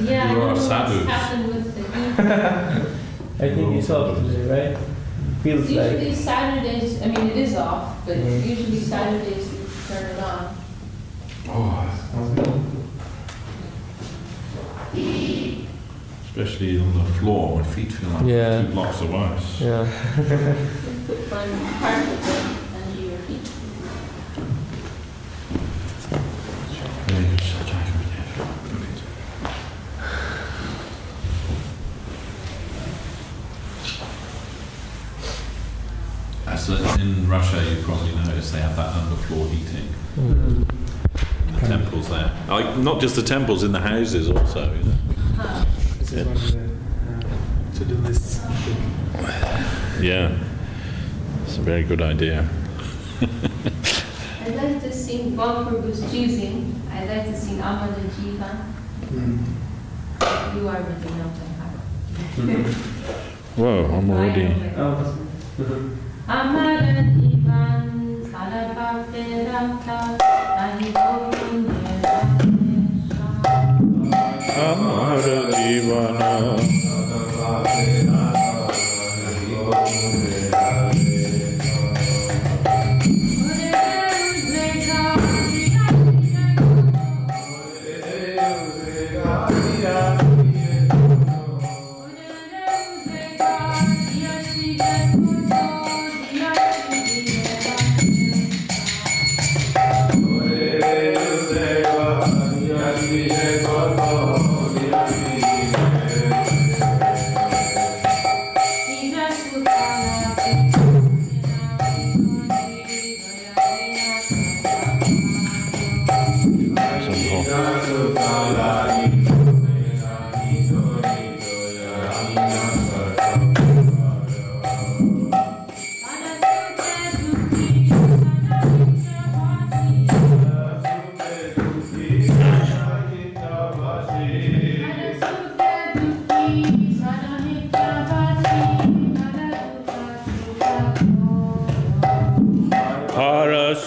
Yeah, You I are don't know sadhus. what's happened with the heat. I think it's off today, right? Feels Usually like. Saturdays, I mean it is off, but usually Saturdays you turn it on. Oh, especially on the floor, my feet feel like 2 blocks of ice. Yeah. Put one carpet under your feet. As in Russia, you probably noticed they have that underfloor heating. The temples there. Like, not just the temples, in the houses also. You know? This is one of the to-do lists. Yeah, it's a very good idea. I'd like to sing, while Prabhu's choosing, I'd like to sing Amada Jivan. You are ready now to have. Whoa, I'm already. Amada Jivan, Salabhakti Rakta, Nahi Govinda Amara Divana.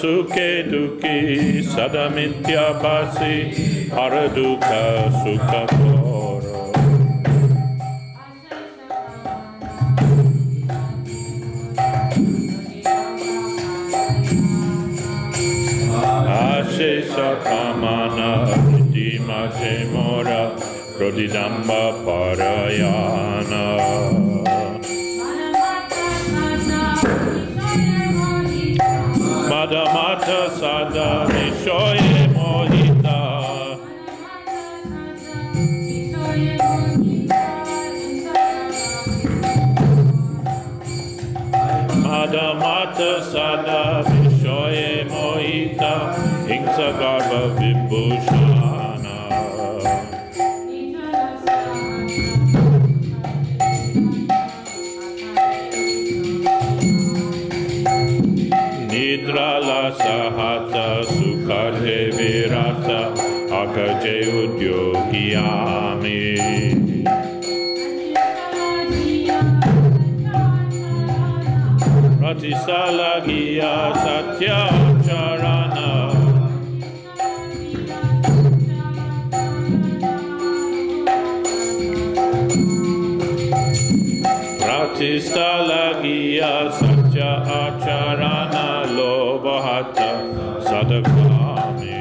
Sukhe duki sadamintya basi haraduka sukha koro. Ashesa kamana vidima mora prodidamba parayana. Madamata sada nishoye mohita. Madamata sada nishoye mohita. Hingsa garva vibhushana. Nidrala sahata sukarte virata akaje udyogiyami. Pratisalagiya satya charana. Pratisalagiya satya acharana lobahata sadakami.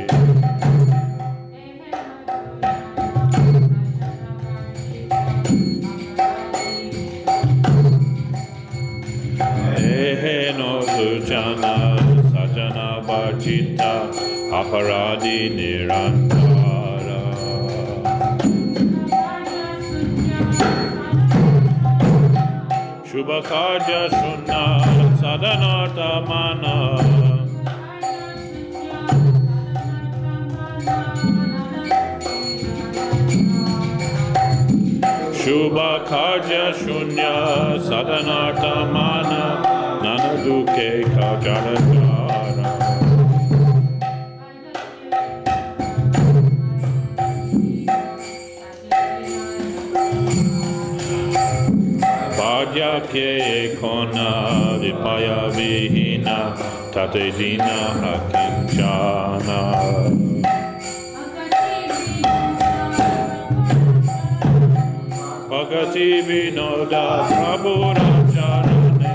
Eheno sujana sajana bhajita aparadi nirantara. Shubha karja shunna sadanarta mana. Shubha karja shunya sadanarta mana. Nana duke kajanatara. Bhajya ke kona vipaya vihina tate dina akinchana. Bhakti Vinoda Prabhu Racharane.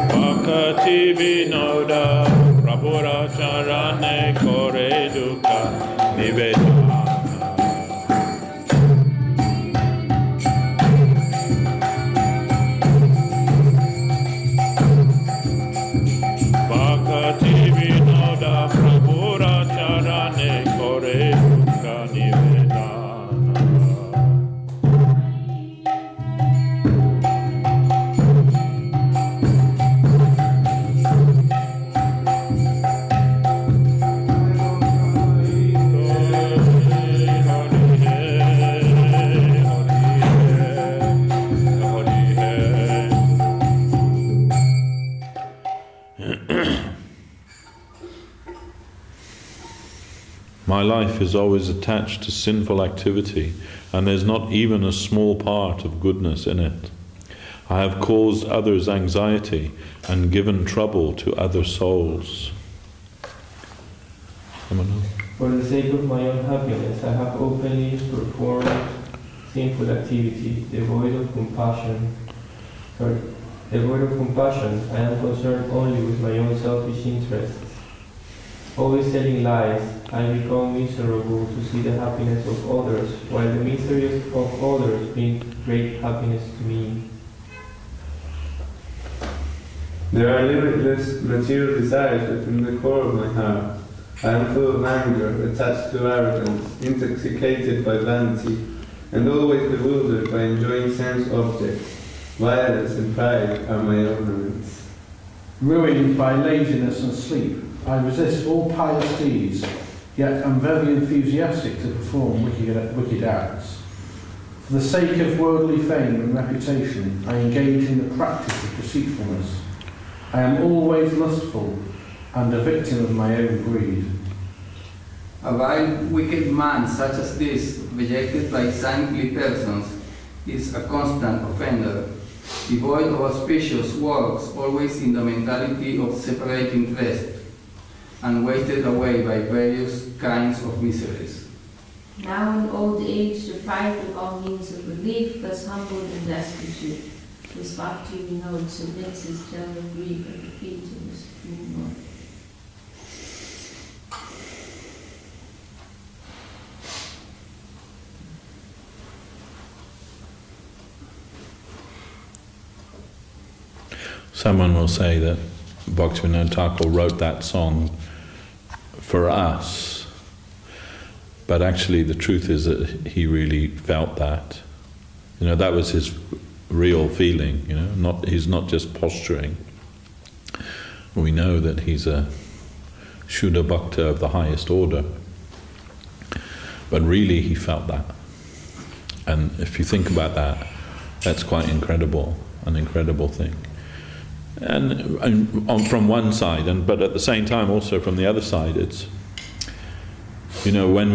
Bhakti Vinoda Prabhu Racharane Kore Dukkha Nivedana. Bhakti Vinoda Prabhu Racharane Kore Dukkha Nivedana. My life is always attached to sinful activity, and there's not even a small part of goodness in it. I have caused others anxiety and given trouble to other souls. For the sake of my own happiness, I have openly performed sinful activity, devoid of compassion. Devoid of compassion, I am concerned only with my own selfish interests. Always telling lies, I become miserable to see the happiness of others, while the misery of others brings great happiness to me. There are limitless material desires within the core of my heart. I am full of anger, attached to arrogance, intoxicated by vanity, and always bewildered by enjoying sense objects. Violence and pride are my ornaments. Ruined by laziness and sleep, I resist all pious deeds, yet am very enthusiastic to perform wicked acts. For the sake of worldly fame and reputation, I engage in the practice of deceitfulness. I am always lustful and a victim of my own greed. A vile, wicked man such as this, rejected by saintly persons, is a constant offender, devoid of auspicious works, always in the mentality of separate interest, and wasted away by various kinds of miseries. Now in old age, deprived of all means of relief, thus humbled and destitute, this Bhakti Vinod submits his general grief and defeat to the Supreme Lord. Someone will say that Bhaktivinoda Thakur wrote that song for us, but actually the truth is that he really felt that. You know, that was his real feeling, you know, he's not just posturing. We know that he's a Shuddha Bhakta of the highest order, but really he felt that. And if you think about that, that's quite incredible, an incredible thing. And from one side, but at the same time also from the other side, it's, you know, when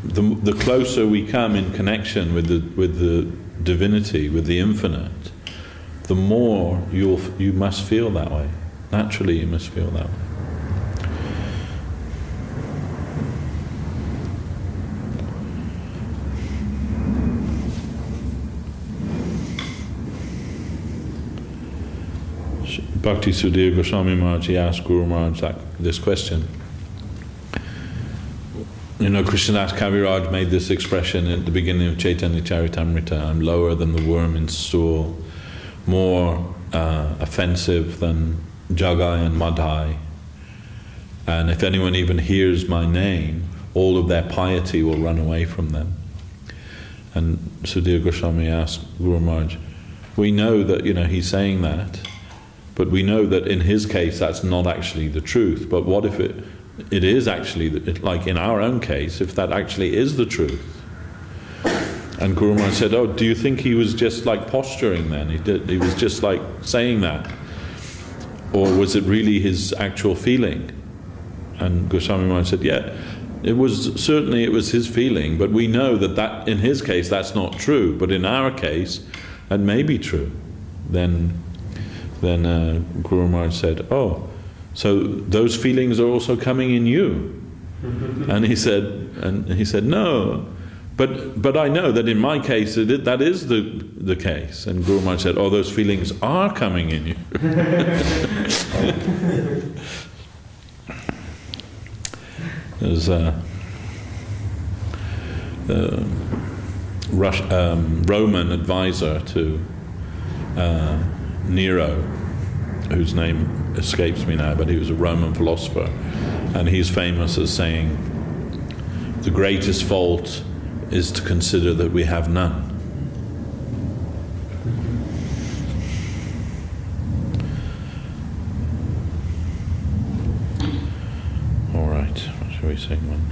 the closer we come in connection with the divinity, with the infinite, the more you must feel that way. Naturally, you must feel that way. Bhakti Sudhir Goswami Maharaj, he asked Guru Maharaj this question. You know, Krishnadas Kaviraj made this expression at the beginning of Chaitanya Charitamrita: I'm lower than the worm in stool, more offensive than Jagai and Madhai. And if anyone even hears my name, all of their piety will run away from them. And Sudhir Goswami asked Guru Maharaj, we know that, you know, he's saying that, but we know that in his case that's not actually the truth. But what if it is actually, like in our own case, if that actually is the truth? And Guru Maharaj said, oh, do you think he was just like posturing then? He was just like saying that? Or was it really his actual feeling? And Goswami Maharaj said, yeah, it was his feeling, but we know that in his case that's not true, but in our case that may be true. Then Guru Maharaj said, oh, So those feelings are also coming in you. And he said, no, but I know that in my case that is the case. And Guru Maharaj said, oh, those feelings are coming in you. There's a Roman advisor to Nero, whose name escapes me now, but he was a Roman philosopher, and he's famous as saying, the greatest fault is to consider that we have none. All right, what shall we sing one?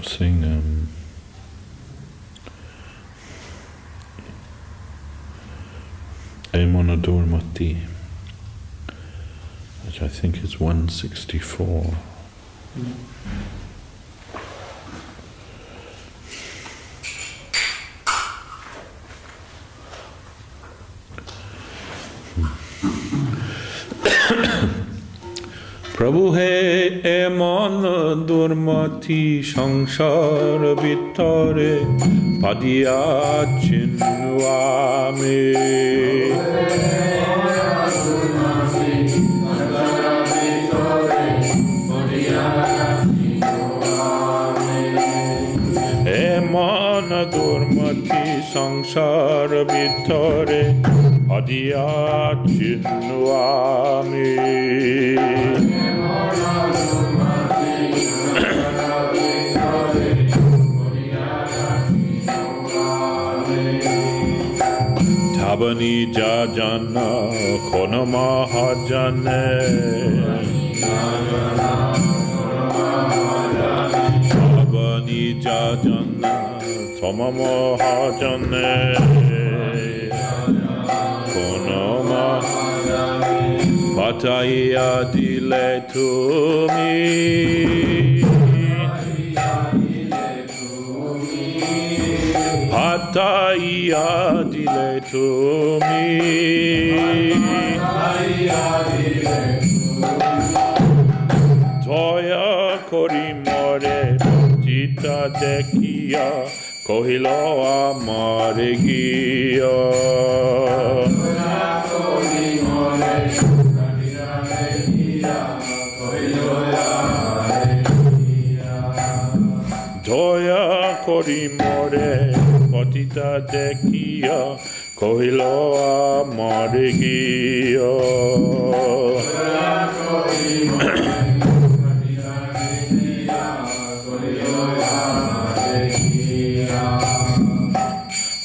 Sing Emona Dormati, which I think is 164. Prabhu he eman durmati sangsara vitare padya chinnuame. Eman durmati sangsara vitare padya chinnuame. Tabani jajana kono mahajane. Tabani jajana toma mahajane. Kono mahajane. Pataya dile tumi. Pataya dile tumi. Toya kori more jita dekiya kohilo amare giya. Toya kori more jita dekiya kohilo amare giya. Toya kori more potita dekiya kohilo amare giya.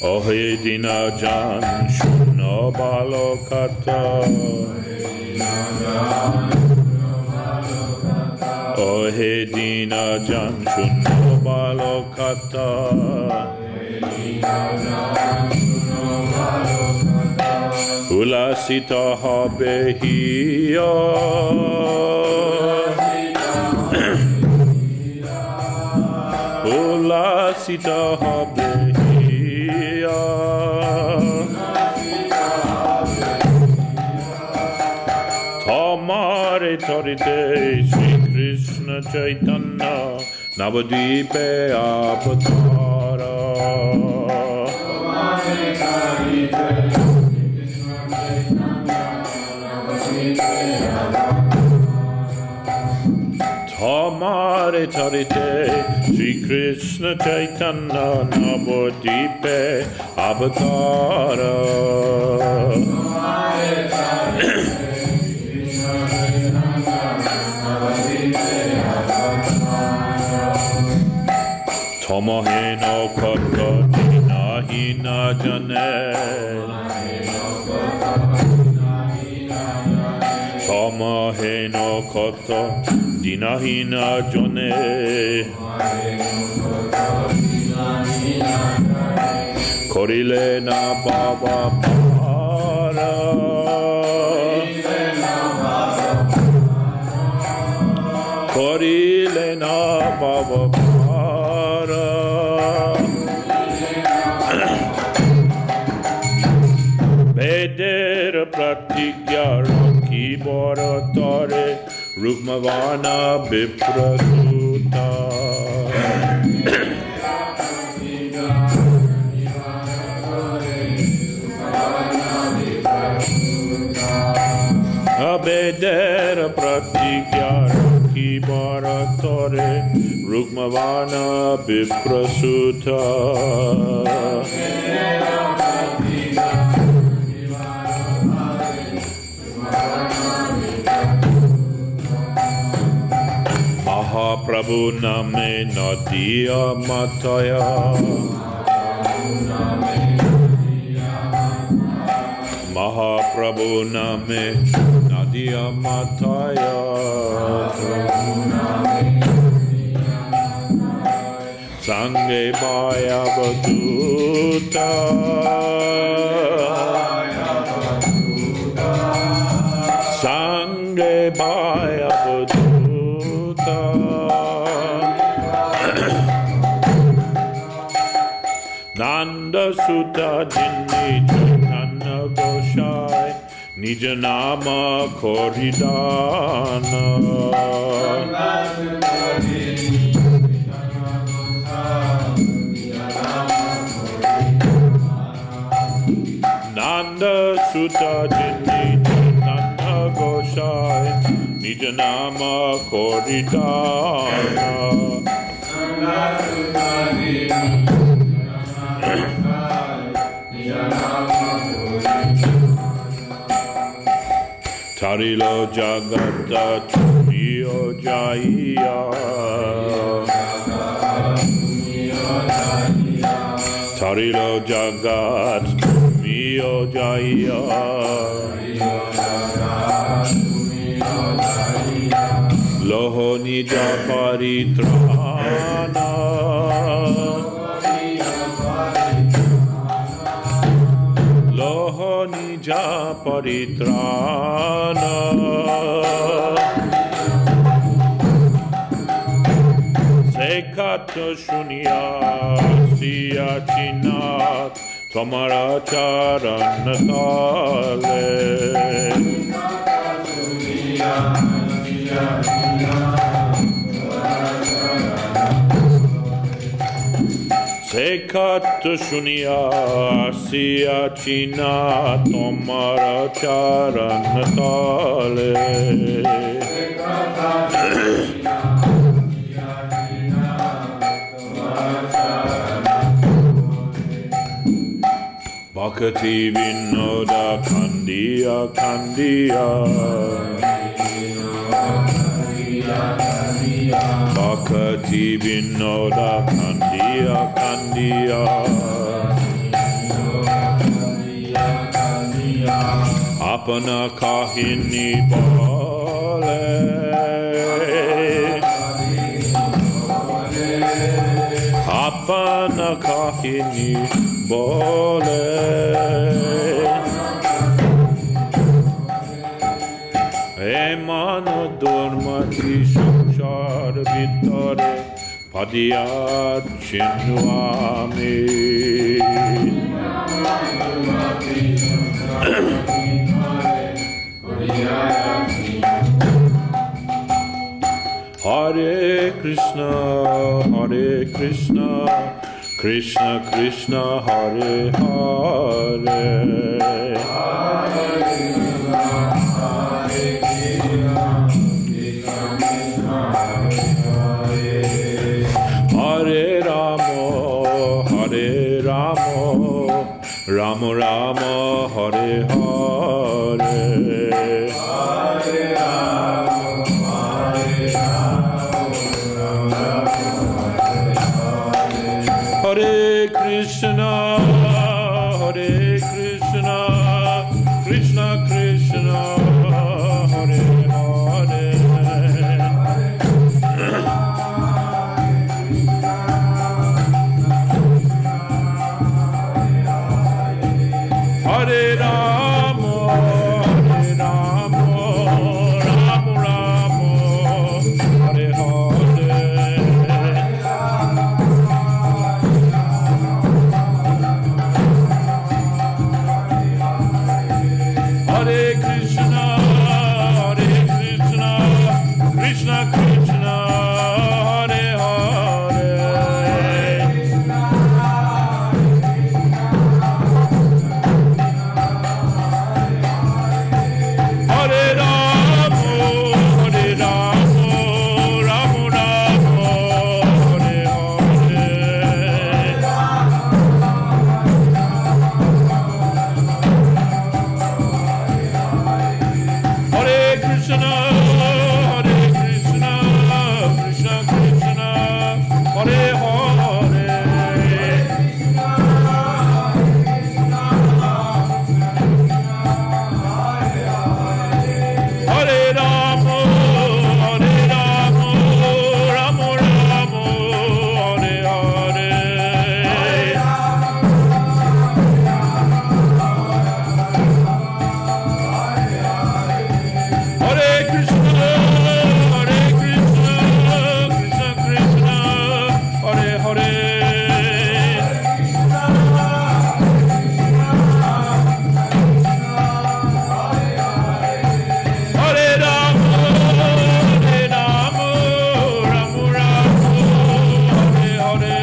Ohe dina jan shuno balokata. Ohe dina jan shuno balokata. Ulasita habehiya. Ulasita habehiya. Tamare tarite Shri Krishna Chaitanya Navadvipe avatara. Tamare tarite Shri Krishna Chaitanya Navadvipe avatara. Tomaheno kata dinahina jane. Tomaheno kata dinahina jane. Korile na baba para. Korile na baba para. Veder pratigya rakhi bharatare Rukmavana viprasuta. Abedera pratigya rakhi bharatare Rukmavana viprasuta. Mahaprabhu name Nadia Mataya. Mahaprabhu name Nadia Mataya. Sange Baya Batuta. Sange Baya Batuta. Nanda Sutta Jinni Chaitanya Goshai Nijanama Koridana. Nanda Sutta Jinni Chaitanya Goshai Nijanama Koridana. Tarilo Jagata Tumiyo Jaya. Tarilo Jagat Tumiyo Jaya. Loho Nija Paritrana. Loho Nija Paritrana. Sekato Shunya Siya Chinat Tomara Charanatale. Sekato Shunya Siya Chinat Tomara Charanatale. Bhakti Vinoda Kandiya Kandiya. Bhakti Vinoda Kandiya Kandiya. Apana kahini bole. Apana kahini bole. Emano dormati সংসার ভিতরে পাদিয়া চিহ্ন আমি। Hare Krishna, Hare Krishna, Krishna Krishna, Hare Hare. Hare Ramo, Hare Ramo, Ramo Ramo, Hare Hare. Hare Krishna, Hare Krishna, Krishna Krishna, Hare Hare. Hare Rama, Hare Rama, Rama Rama, Hare Hare. Hare Krishna, Krishna Krishna, Hare Hare. Hare Rama, Hare Rama, Rama Rama, Hare Hare. Hare Krishna, Krishna Krishna, Hare Hare. Hare Rama, Rama Rama, Hare Hare.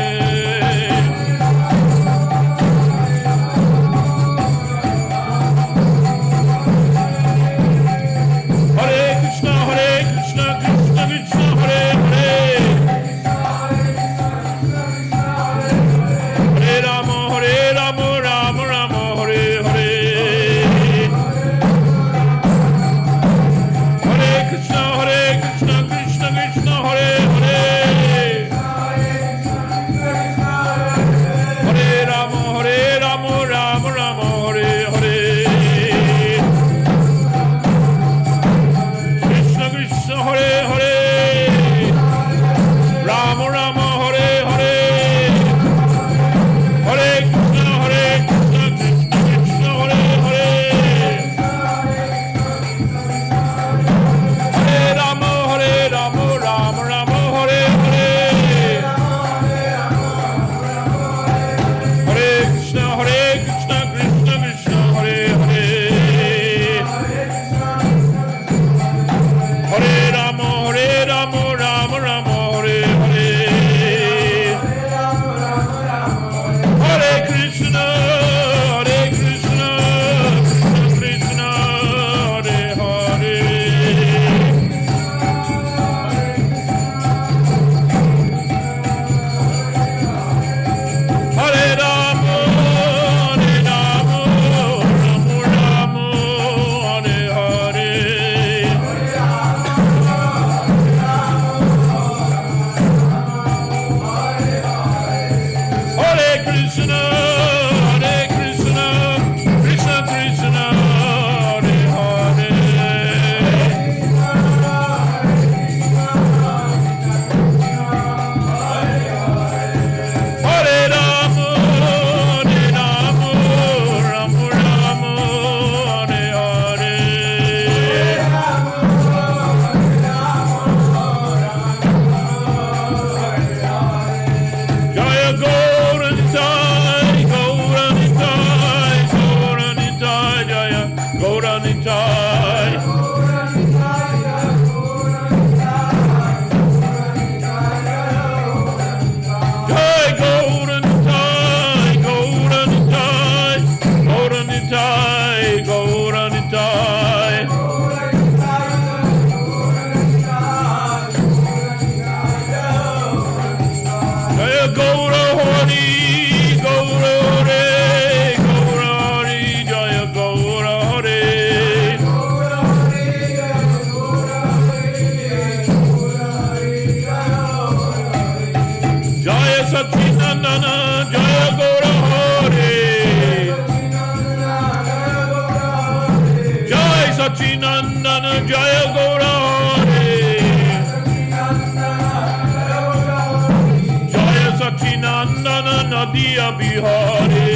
Hare Krishna, Krishna Krishna, Hare Hare. Hare Rama, Rama Rama, Hare Hare. Hare Krishna, Krishna Krishna, Hare Hare. Hare Rama, Rama Rama, Hare Hare. Hare Krishna, Krishna Krishna, Hare Hare. Hare Rama, Rama Rama, Hare Hare. Krishna Krishna, Hare Hare. Rama Rama, Hare Hare. Hare Krishna, Krishna Krishna, Hare Hare. Hare Rama, Rama Rama, Hare Hare. Hare Krishna, Krishna Krishna, Hare Hare. Hare Rama, Rama Rama, Hare Hare. Hare Krishna, Krishna Krishna, Hare Hare. Hare Rama, Rama Rama, Hare Hare. Hare Krishna, Krishna Krishna, Hare Hare. Hare Rama, Rama Rama, Hare Hare. Jaya Gauranitai, Gauranitai, Gauranitai, Jaya Gauranitai. Jai Gauranitai, Gauranitai, Gauranitai, Gauranitai. Jaya Gaura Hari, Gaura Hare, Gaura Hari, Jaya Gaura Hare. Jaya Satchinandana, Jaya Gaura Hare. Jaya Satchinandana, Jaya Gaura Hare. Jaya Satchinandana, Nadia Bihari.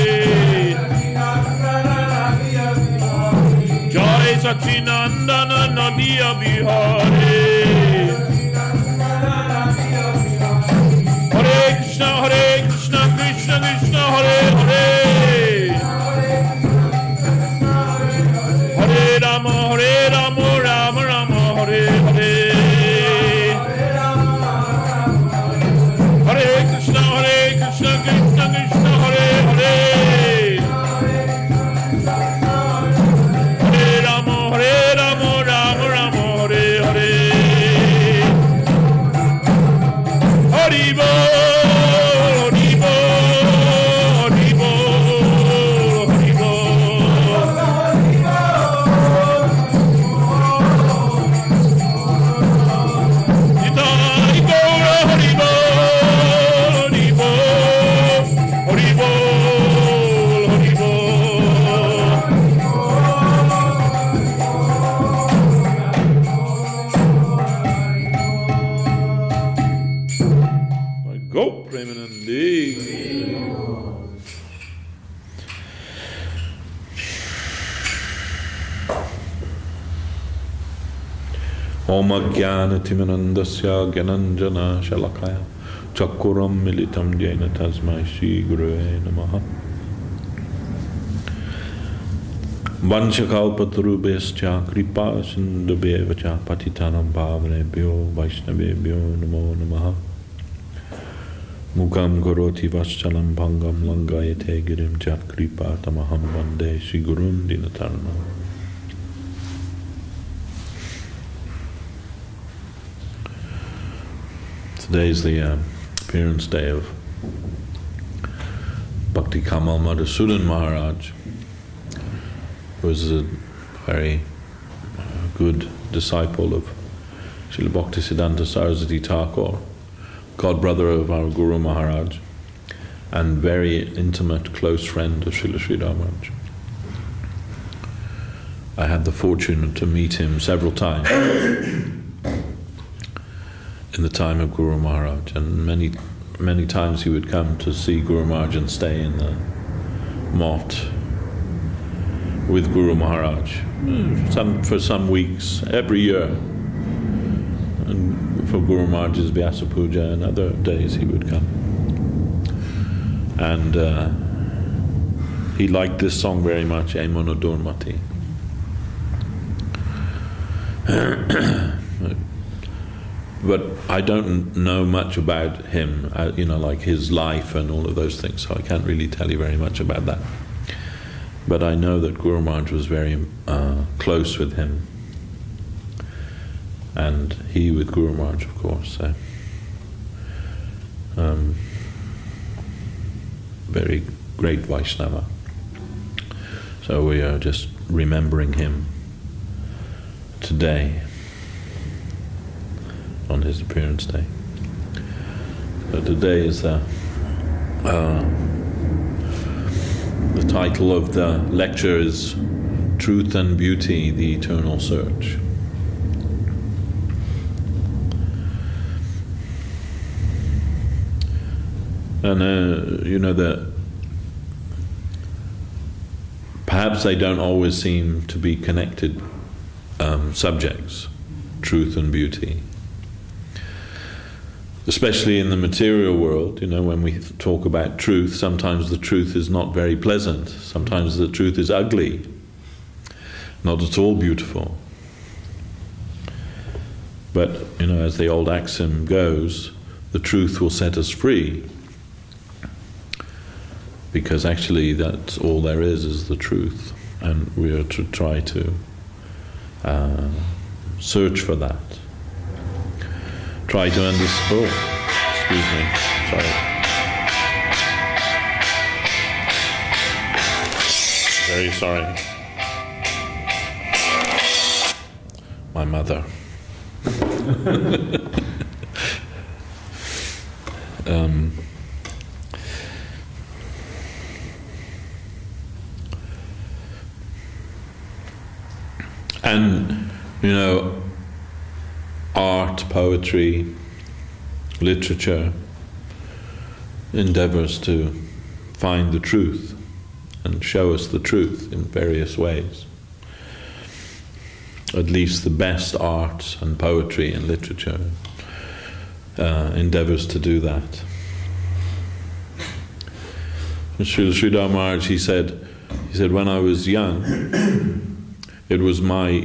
Satinandana Nadia Bihare. Hare Krishna, Krishna Krishna, Hare Hare. Hare Rama, Rama Rama, Hare Hare. Hare Krishna, Krishna Krishna, Hare Hare. Hare Rama, Rama Rama, Hare Hare. Hari Bol, Hari Bol, Hari Bol, Hari Bol. Nitai Gaura, Hari Bol, Hari Bol, Hari Bol, Hari Bol. Go, Premanandi. Om Jnana Timanandasya Gyananjana Shalakaya Chakuram Militam Jena Tasmai Shri Gurave Namaha. Vanchakalpatarubhyascha kripa sindhubhyevacha patitanam pavanebhyo vaishnavebhyo namo namaha. Mukam karoti vaschalam bhangam langayate girim chat kripa tamaham vande Shri Gurum dinatarnam. Today is the appearance day of Bhakti Kamal Madhusudan Maharaj, who was a very good disciple of Srila Bhaktisiddhanta Saraswati Thakur, godbrother of our Guru Maharaj, and very intimate, close friend of Srila Sridhar Maharaj. I had the fortune to meet him several times in the time of Guru Maharaj, and many times he would come to see Guru Maharaj and stay in the mott with Guru Maharaj for some weeks every year, and for Guru Maharaj's Vyasa Puja and other days he would come. And he liked this song very much, Emono Durmati. But I don't know much about him, like his life and all of those things, so I can't really tell you very much about that. But I know that Guru Maharaj was very close with him, and he with Guru Maharaj, of course. So, very great Vaishnava. So we are just remembering him today on his appearance day. So today is the title of the lecture is Truth and Beauty, the Eternal Search. And perhaps they don't always seem to be connected subjects, truth and beauty. Especially in the material world, when we talk about truth, sometimes the truth is not very pleasant. Sometimes the truth is ugly, not at all beautiful. But, as the old axiom goes, the truth will set us free. Because actually that's all there is the truth. And we are to try to search for that. Try to understand. Oh, excuse me. Sorry. Very sorry. My mother. And art, poetry, literature endeavors to find the truth and show us the truth in various ways. at least the best arts and poetry and literature, endeavors to do that. Srila Sridhar Maharaj, he said, when I was young, it was my,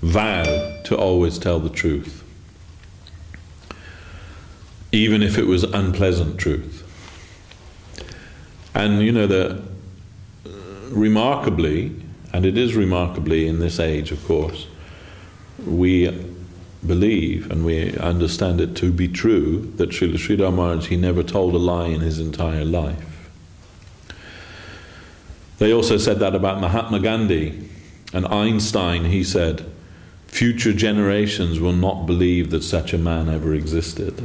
vow to always tell the truth, even if it was unpleasant truth. And remarkably, and it is remarkably in this age, of course, we believe and we understand it to be true that Srila Sridhar Maharaj, he never told a lie in his entire life. They also said that about Mahatma Gandhi. And Einstein, he said, future generations will not believe that such a man ever existed.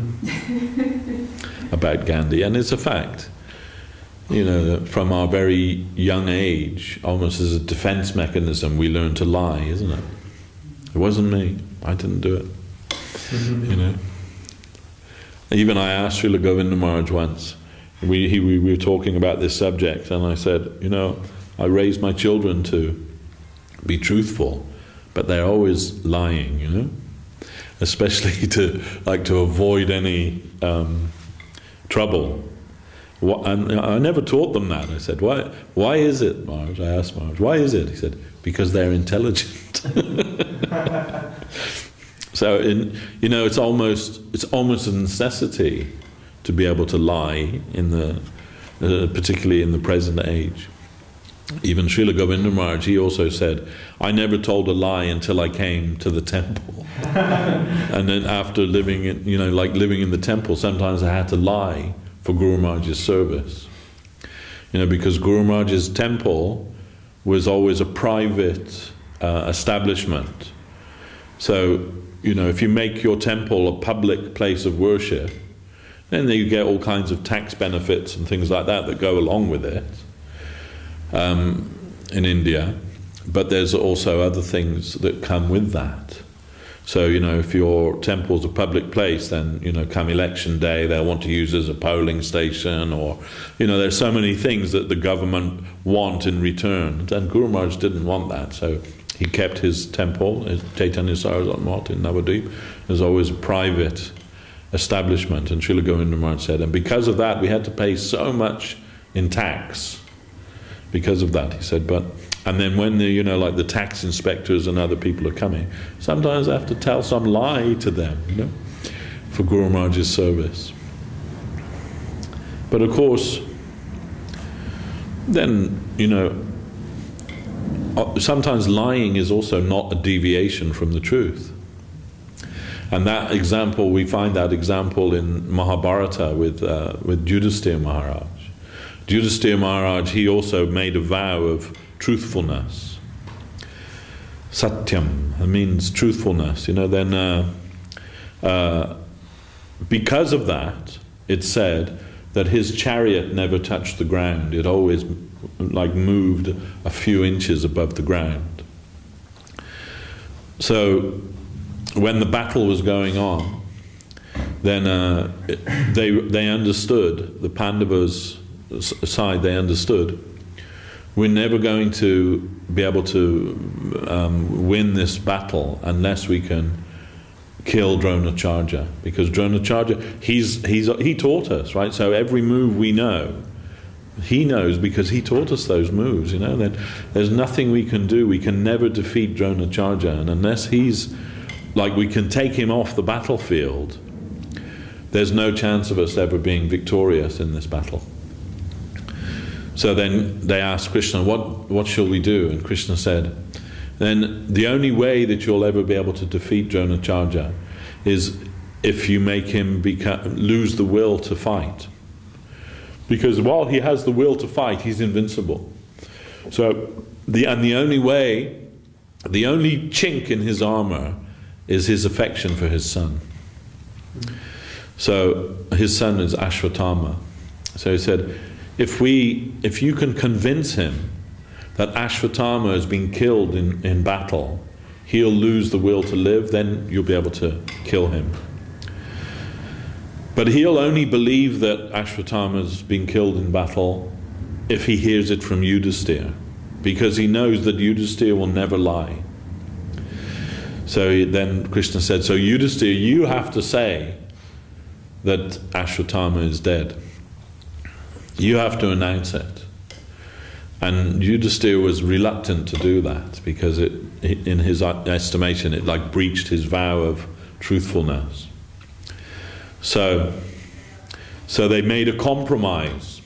About Gandhi. And it's a fact. From our very young age, almost as a defense mechanism, we learn to lie, isn't it? It wasn't me. I didn't do it. Even I asked Srila Govinda Maharaj once, we were talking about this subject, and I said, I raised my children to be truthful, but they're always lying, especially to avoid any trouble. And I never taught them that. I said, why is it, Maharaj? I asked Maharaj, why is it? He said, because they're intelligent. So, it's almost a necessity to be able to lie particularly in the present age. Even Srila Govinda Maharaj, he also said, I never told a lie until I came to the temple. And then after living in the temple, sometimes I had to lie for Guru Maharaj's service. Because Guru Maharaj's temple was always a private establishment. So, if you make your temple a public place of worship, then you get all kinds of tax benefits and things like that go along with it in India. But there's also other things that come with that. So, if your temple's a public place, then, come election day, they'll want to use it as a polling station, or, there's so many things that the government want in return. And Guru Maharaj didn't want that, so he kept his temple, his Chaitanya Saraswat Math in Navadvip, as always a private establishment. And Srila Govinda Maharaj said, and because of that, we had to pay so much in tax. Because of that, he said, and then when the tax inspectors and other people are coming, sometimes I have to tell some lie to them, for Guru Maharaj's service. But of course, then, sometimes lying is also not a deviation from the truth. And that example, we find that example in Mahabharata with Yudhisthira Maharaj. Yudhisthira Maharaj, he also made a vow of truthfulness. Satyam, it means truthfulness. Because of that, it's said that his chariot never touched the ground. It always moved a few inches above the ground. So when the battle was going on, then they understood, the Pandavas side, they understood, we're never going to be able to win this battle unless we can kill Dronacharya, because Dronacharya, he taught us, right? So every move we know, he knows because he taught us those moves, then there's nothing we can do. We can never defeat Dronacharya, and unless we can take him off the battlefield, there's no chance of us ever being victorious in this battle. So then they asked Krishna, what shall we do? And Krishna said, then the only way that you'll ever be able to defeat Dronacharya is if you make him lose the will to fight. Because while he has the will to fight, he's invincible. So the only chink in his armor is his affection for his son. So his son is Ashwatthama. So he said, if you can convince him that Ashwatthama has been killed in battle, he'll lose the will to live, then you'll be able to kill him. But he'll only believe that Ashwatthama has been killed in battle if he hears it from Yudhisthira. because he knows that Yudhisthira will never lie. So then Krishna said, so Yudhisthira, you have to say that Ashwatthama is dead. You have to announce it. And Yudhisthira was reluctant to do that because in his estimation it like breached his vow of truthfulness. So they made a compromise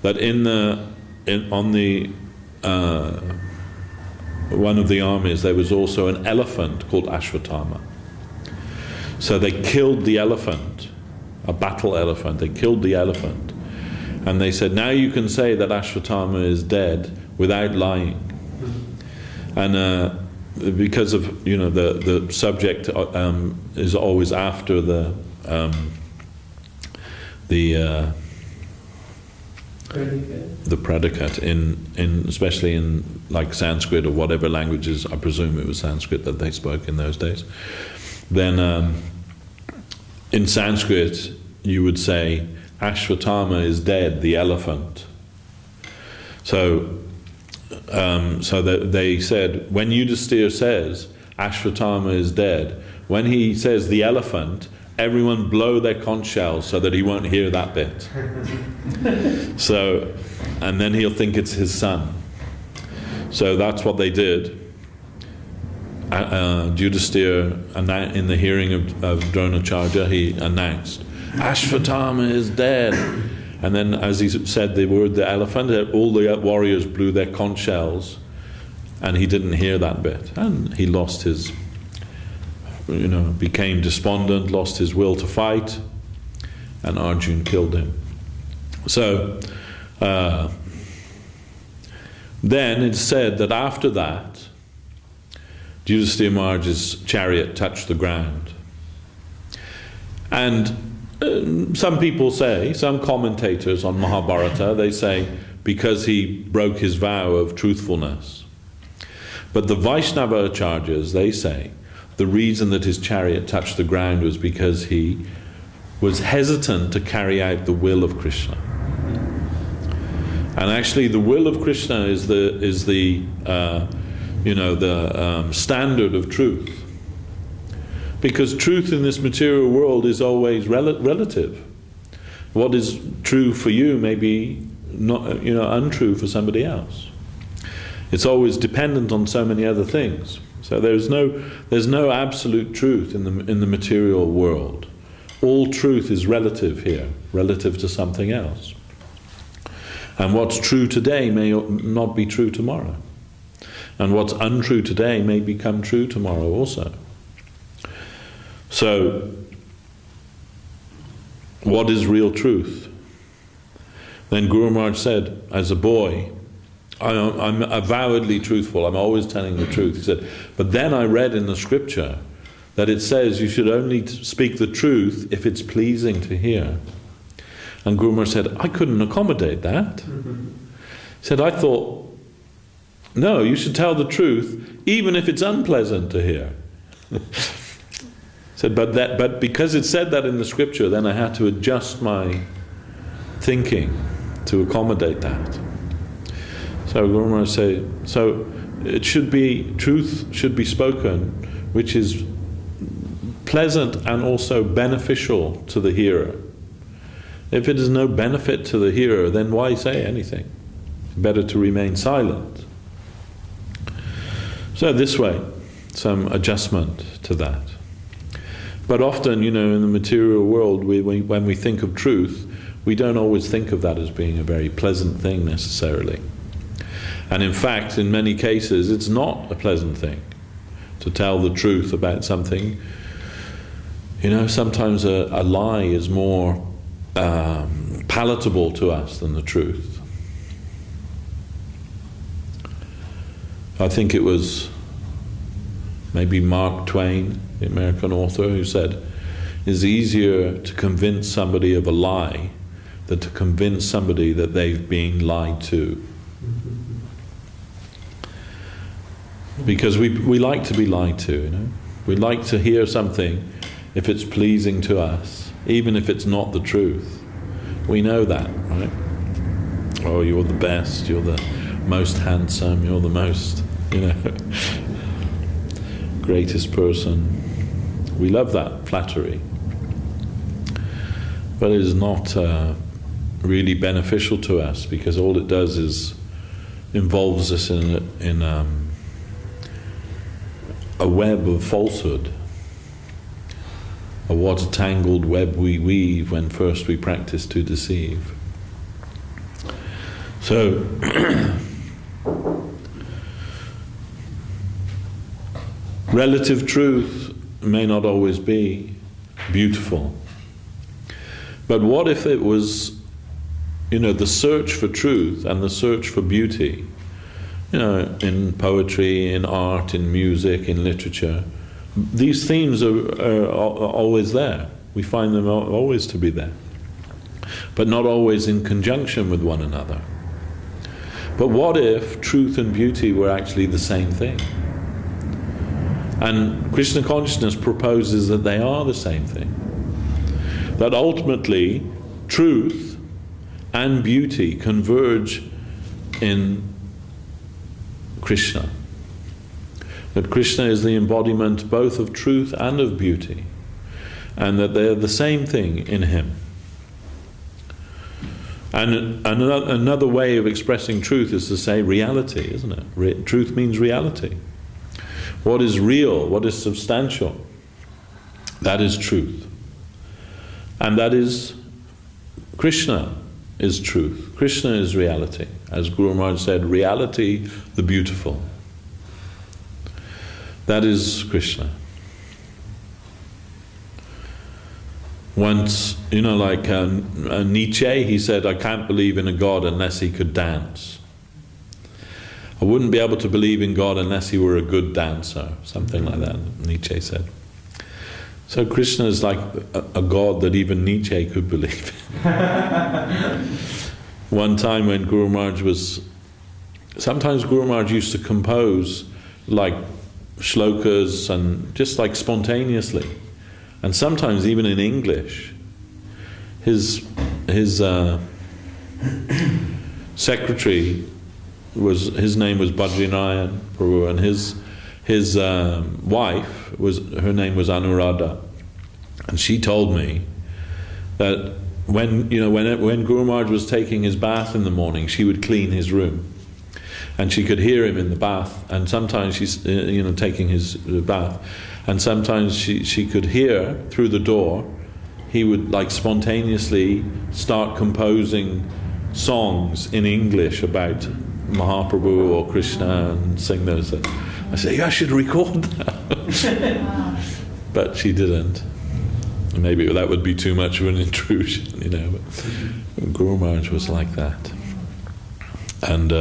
that on the one of the armies there was also an elephant called Ashwatthama. So they killed the elephant, a battle elephant. They killed the elephant, and they said, now you can say that Ashwatthama is dead without lying. And because of the subject is always after the predicate in especially in like Sanskrit or whatever languages, I presume it was Sanskrit that they spoke in those days. Then in Sanskrit you would say Ashwatthama is dead, the elephant. So they said when Yudhisthira says Ashwatthama is dead, when he says the elephant, everyone blow their conch shells so that he won't hear that bit. So, and then he'll think it's his son. So that's what they did. Yudhisthira, in the hearing of Dronacharya, he announced, Ashwatthama is dead. And then as he said the word the elephant, all the warriors blew their conch shells, and he didn't hear that bit. And he lost his, became despondent, lost his will to fight, and Arjuna killed him. So then it's said that after that, Yudhisthira Maharaj's chariot touched the ground. And some people say, some commentators on Mahabharata, they say because he broke his vow of truthfulness. But the Vaishnava acharyas, they say the reason that his chariot touched the ground was because he was hesitant to carry out the will of Krishna. And actually the will of Krishna is the standard of truth. Because truth in this material world is always relative. What is true for you may be not, untrue for somebody else. It's always dependent on so many other things. So there's no absolute truth in the material world. All truth is relative here, relative to something else. And what's true today may not be true tomorrow. And what's untrue today may become true tomorrow also. So, what is real truth? Then Guru Maharaj said, as a boy, I'm avowedly truthful, I'm always telling the truth. He said, but then I read in the scripture that it says you should only speak the truth if it's pleasing to hear. And Guru Maharaj said, I couldn't accommodate that. He said, I thought, no, you should tell the truth even if it's unpleasant to hear. Said, but because it said that in the scripture, then I had to adjust my thinking to accommodate that. So Guru Maharaj said, so it should be, truth should be spoken, which is pleasant and also beneficial to the hearer. If it is no benefit to the hearer, then why say anything? Better to remain silent. So this way, some adjustment to that. But often, in the material world, when we think of truth, we don't always think of that as being a very pleasant thing necessarily. And in fact, in many cases, it's not a pleasant thing to tell the truth about something. Sometimes a lie is more palatable to us than the truth. I think it was maybe Mark Twain, the American author, who said, it's easier to convince somebody of a lie than to convince somebody that they've been lied to. Because we like to be lied to, We like to hear something if it's pleasing to us, even if it's not the truth. We know that, right? Oh, you're the best, you're the most handsome, you're the most, greatest person. We love that flattery. But it is not really beneficial to us, because all it does is involves us in a web of falsehood. What a tangled web we weave when first we practice to deceive. So, relative truth may not always be beautiful. But what if it was, the search for truth and the search for beauty, in poetry, in art, in music, in literature, these themes are always there. We find them always to be there, but not always in conjunction with one another. But what if truth and beauty were actually the same thing? And Krishna consciousness proposes that they are the same thing. That ultimately, truth and beauty converge in Krishna. That Krishna is the embodiment both of truth and of beauty, and that they are the same thing in him. And another way of expressing truth is to say reality, isn't it? Truth means reality. What is real, what is substantial, that is truth. And that is, Krishna is truth. Krishna is reality. As Guru Maharaj said, reality, the beautiful. That is Krishna. Once, like Nietzsche, he said, I can't believe in a God unless he could dance. I wouldn't be able to believe in God unless he were a good dancer. Something like that, Nietzsche said. So Krishna is like a God that even Nietzsche could believe in. One time when Guru Maharaj sometimes Guru Maharaj used to compose like shlokas and just like spontaneously, and sometimes even in English. His secretary his name was Badrinayan Prabhu, and his wife her name was Anuradha, and she told me that when Guru Maharaj was taking his bath in the morning, she would clean his room, and she could hear him in the bath, and sometimes she's taking his bath, and sometimes she could hear through the door he would like spontaneously start composing songs in English about Mahaprabhu or Krishna and sing those. I say, I should record that. But she didn't. Maybe that would be too much of an intrusion, But Guru Maharaj was like that. And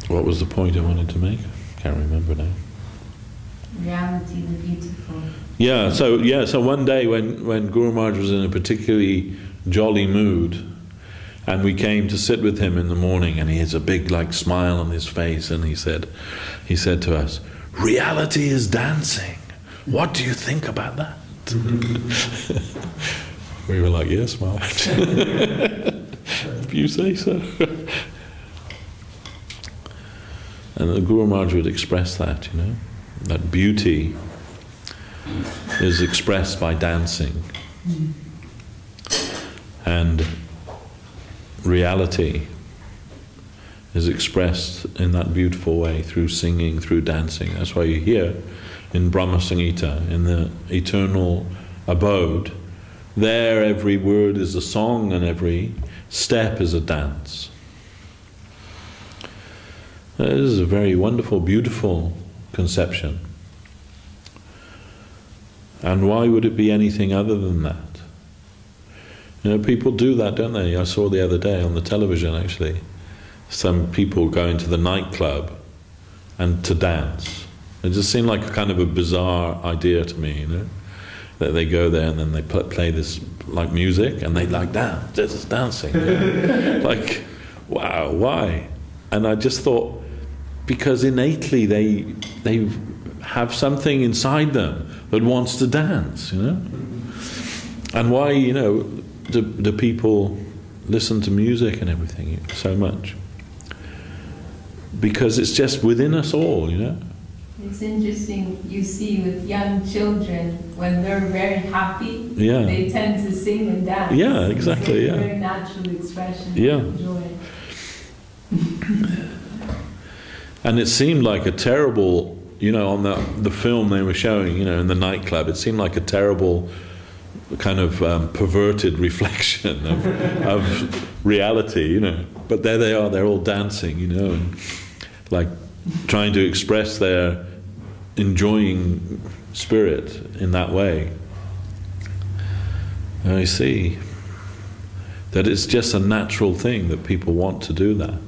what was the point I wanted to make? Can't remember now. Reality, the beautiful. So one day when Guru Maharaj was in a particularly jolly mood, and we came to sit with him in the morning, and he has a big smile on his face, and he said to us, reality is dancing. What do you think about that? We were like, yes, Maharaj. If you say so. And the Guru Maharaj would express that, that beauty is expressed by dancing. And reality is expressed in that beautiful way through singing, through dancing. That's why you hear in Brahma Samhita, in the eternal abode, there every word is a song and every step is a dance. This is a very wonderful, beautiful conception. And why would it be anything other than that? People do that, don't they? I saw the other day on the television, actually, some people going to the nightclub and to dance. It just seemed like a kind of a bizarre idea to me, that they go there and then they play this music and they dance, they're just dancing. Wow, why? And I just thought, because innately they have something inside them that wants to dance, And why, do people listen to music and everything so much? Because it's just within us all, you know. It's interesting, you see with young children, when they're very happy, Yeah. they tend to sing and dance. Yeah, exactly, It's a yeah. very natural expression Yeah. of joy. And it seemed like a terrible, you know, on the film they were showing, you know, in the nightclub, it seemed like a terrible kind of perverted reflection of reality, you know. But there they are, they're all dancing, you know, and like trying to express their enjoying spirit in that way. And I see that it's just a natural thing that people want to do that.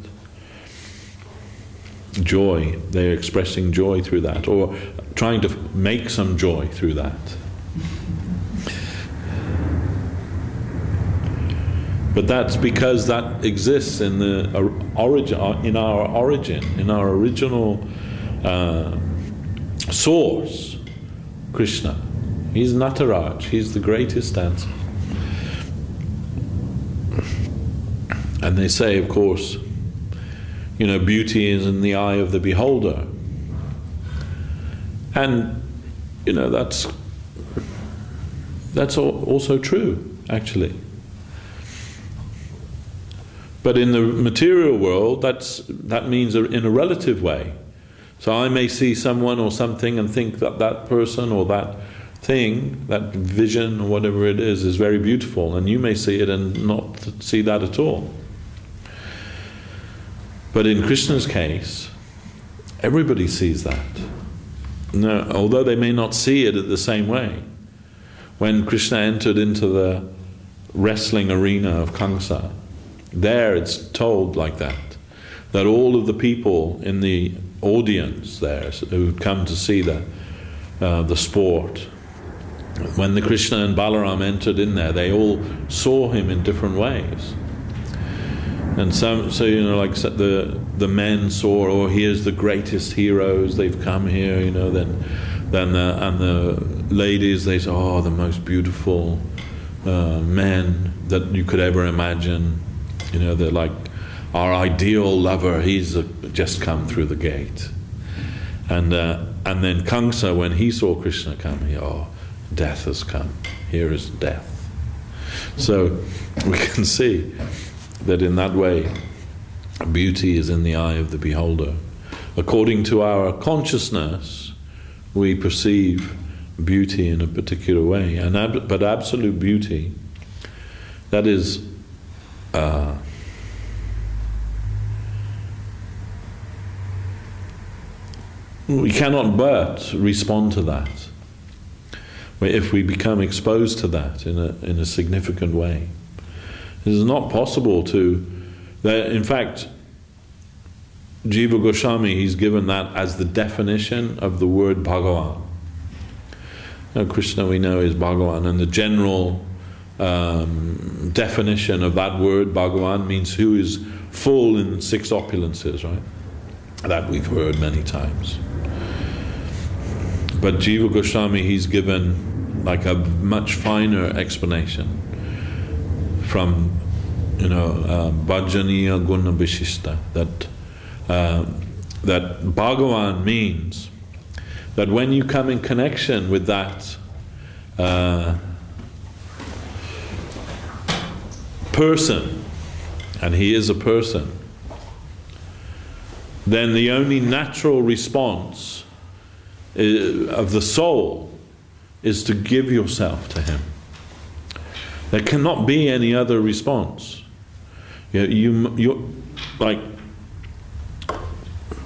Joy, they're expressing joy through that, or trying to make some joy through that. But that's because that exists in the origin, in our original source, Krishna. He's Nataraj. He's the greatest dancer. And they say, of course, you know, beauty is in the eye of the beholder. And, you know, that's also true, actually. But in the material world, that means in a relative way. So I may see someone or something and think that that person or that thing, that vision or whatever it is very beautiful, and you may see it and not see that at all. But in Krishna's case, everybody sees that. No, although they may not see it the same way. When Krishna entered into the wrestling arena of Kamsa, there it's told like that all of the people in the audience there who come to see the sport, when the Krishna and Balaram entered in there, they all saw him in different ways. And so you know, like the men saw, oh, here's the greatest heroes, they've come here, you know. Then the ladies, they saw, oh, the most beautiful men that you could ever imagine. You know, they're like our ideal lover. He's just come through the gate. And then Kamsa, when he saw Krishna come, death has come. Here is death. So we can see that in that way, beauty is in the eye of the beholder. According to our consciousness, we perceive beauty in a particular way, but absolute beauty, that is we cannot but respond to that if we become exposed to that in a significant way. It is not possible to. In fact, Jiva Goswami, he's given that as the definition of the word Bhagavan. Now, Krishna, we know, is Bhagavan, and the general definition of that word Bhagavan means who is full in 6 opulences, right? That we've heard many times. But Jiva Goswami, he's given like a much finer explanation from, you know, Bhajaniya Guna Vishishta, that Bhagavan means that when you come in connection with that person, and he is a person, then the only natural response of the soul is to give yourself to him. There cannot be any other response. You like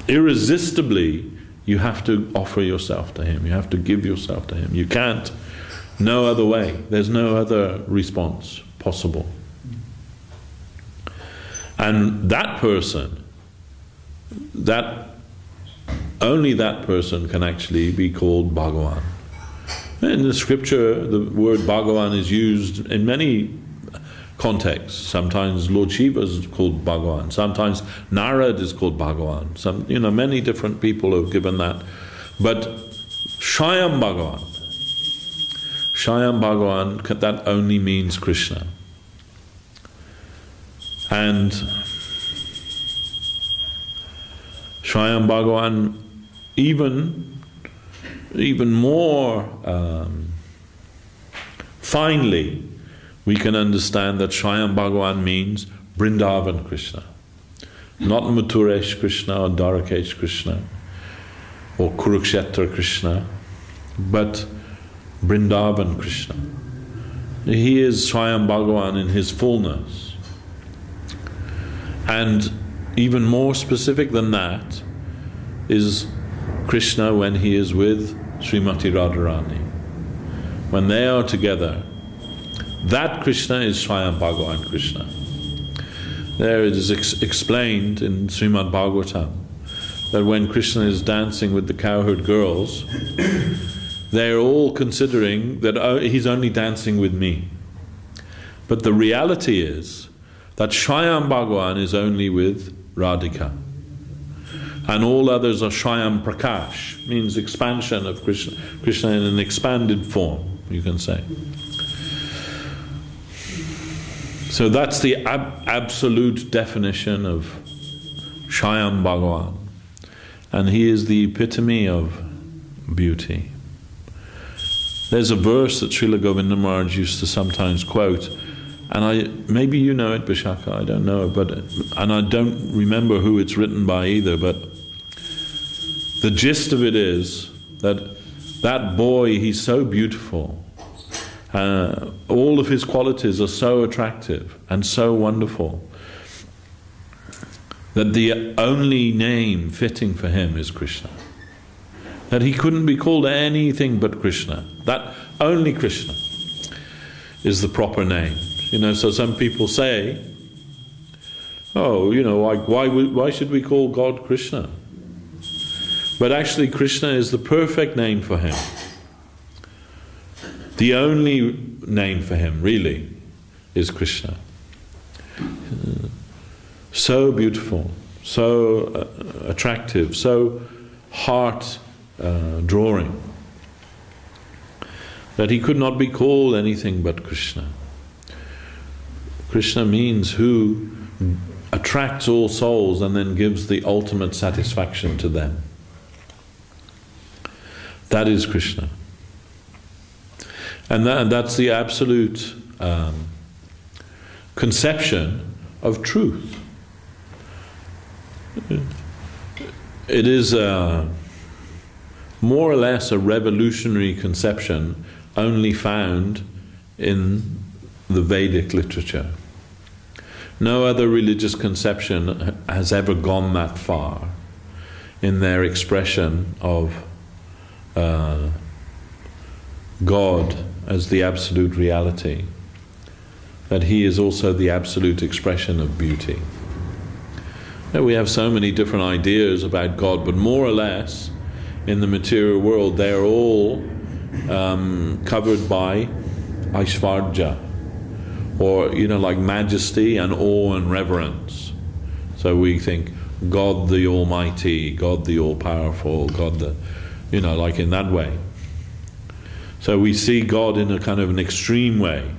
irresistibly, you have to offer yourself to him. You have to give yourself to him. You can't, no other way. There's no other response possible. And that person, only that person can actually be called Bhagavan. In the scripture, the word Bhagavan is used in many contexts. Sometimes Lord Shiva is called Bhagavan. Sometimes Narad is called Bhagavan. Many different people have given that. But Shayam Bhagavan, that only means Krishna. And Swayam Bhagavan, even more finely, we can understand that Swayam Bhagavan means Vrindavan Krishna. Not Mathuresh Krishna or Dwarakesh Krishna or Kurukshetra Krishna, but Vrindavan Krishna. He is Swayam Bhagavan in his fullness. And even more specific than that is Krishna when he is with Srimati Radharani. When they are together, that Krishna is Swayam Bhagavan Krishna. There it is explained in Srimad Bhagavatam that when Krishna is dancing with the cowherd girls, they're all considering that he's only dancing with me. But the reality is that Swayam Bhagavan is only with Radhika. And all others are Swayam Prakash, means expansion of Krishna. Krishna in an expanded form, you can say. So that's the absolute definition of Swayam Bhagavan. And he is the epitome of beauty. There's a verse that Srila Govinda Maharaj used to sometimes quote, and maybe you know it, Vishaka, I don't know, and I don't remember who it's written by either, but the gist of it is that boy, he's so beautiful, all of his qualities are so attractive and so wonderful, that the only name fitting for him is Krishna. That he couldn't be called anything but Krishna. That only Krishna is the proper name. So some people say, why should we call God Krishna? But actually Krishna is the perfect name for him. The only name for him, really, is Krishna. So beautiful, so attractive, so heart-drawing, that he could not be called anything but Krishna. Krishna means who attracts all souls and then gives the ultimate satisfaction to them. That is Krishna. And that's the absolute conception of truth. It is more or less a revolutionary conception only found in the Vedic literature. No other religious conception has ever gone that far in their expression of God as the absolute reality, that he is also the absolute expression of beauty. Now, we have so many different ideas about God, but more or less in the material world they are all covered by Aishvarya, or like majesty and awe and reverence. So we think God the Almighty, God the All-Powerful, God the, like in that way. So we see God in a kind of an extreme way,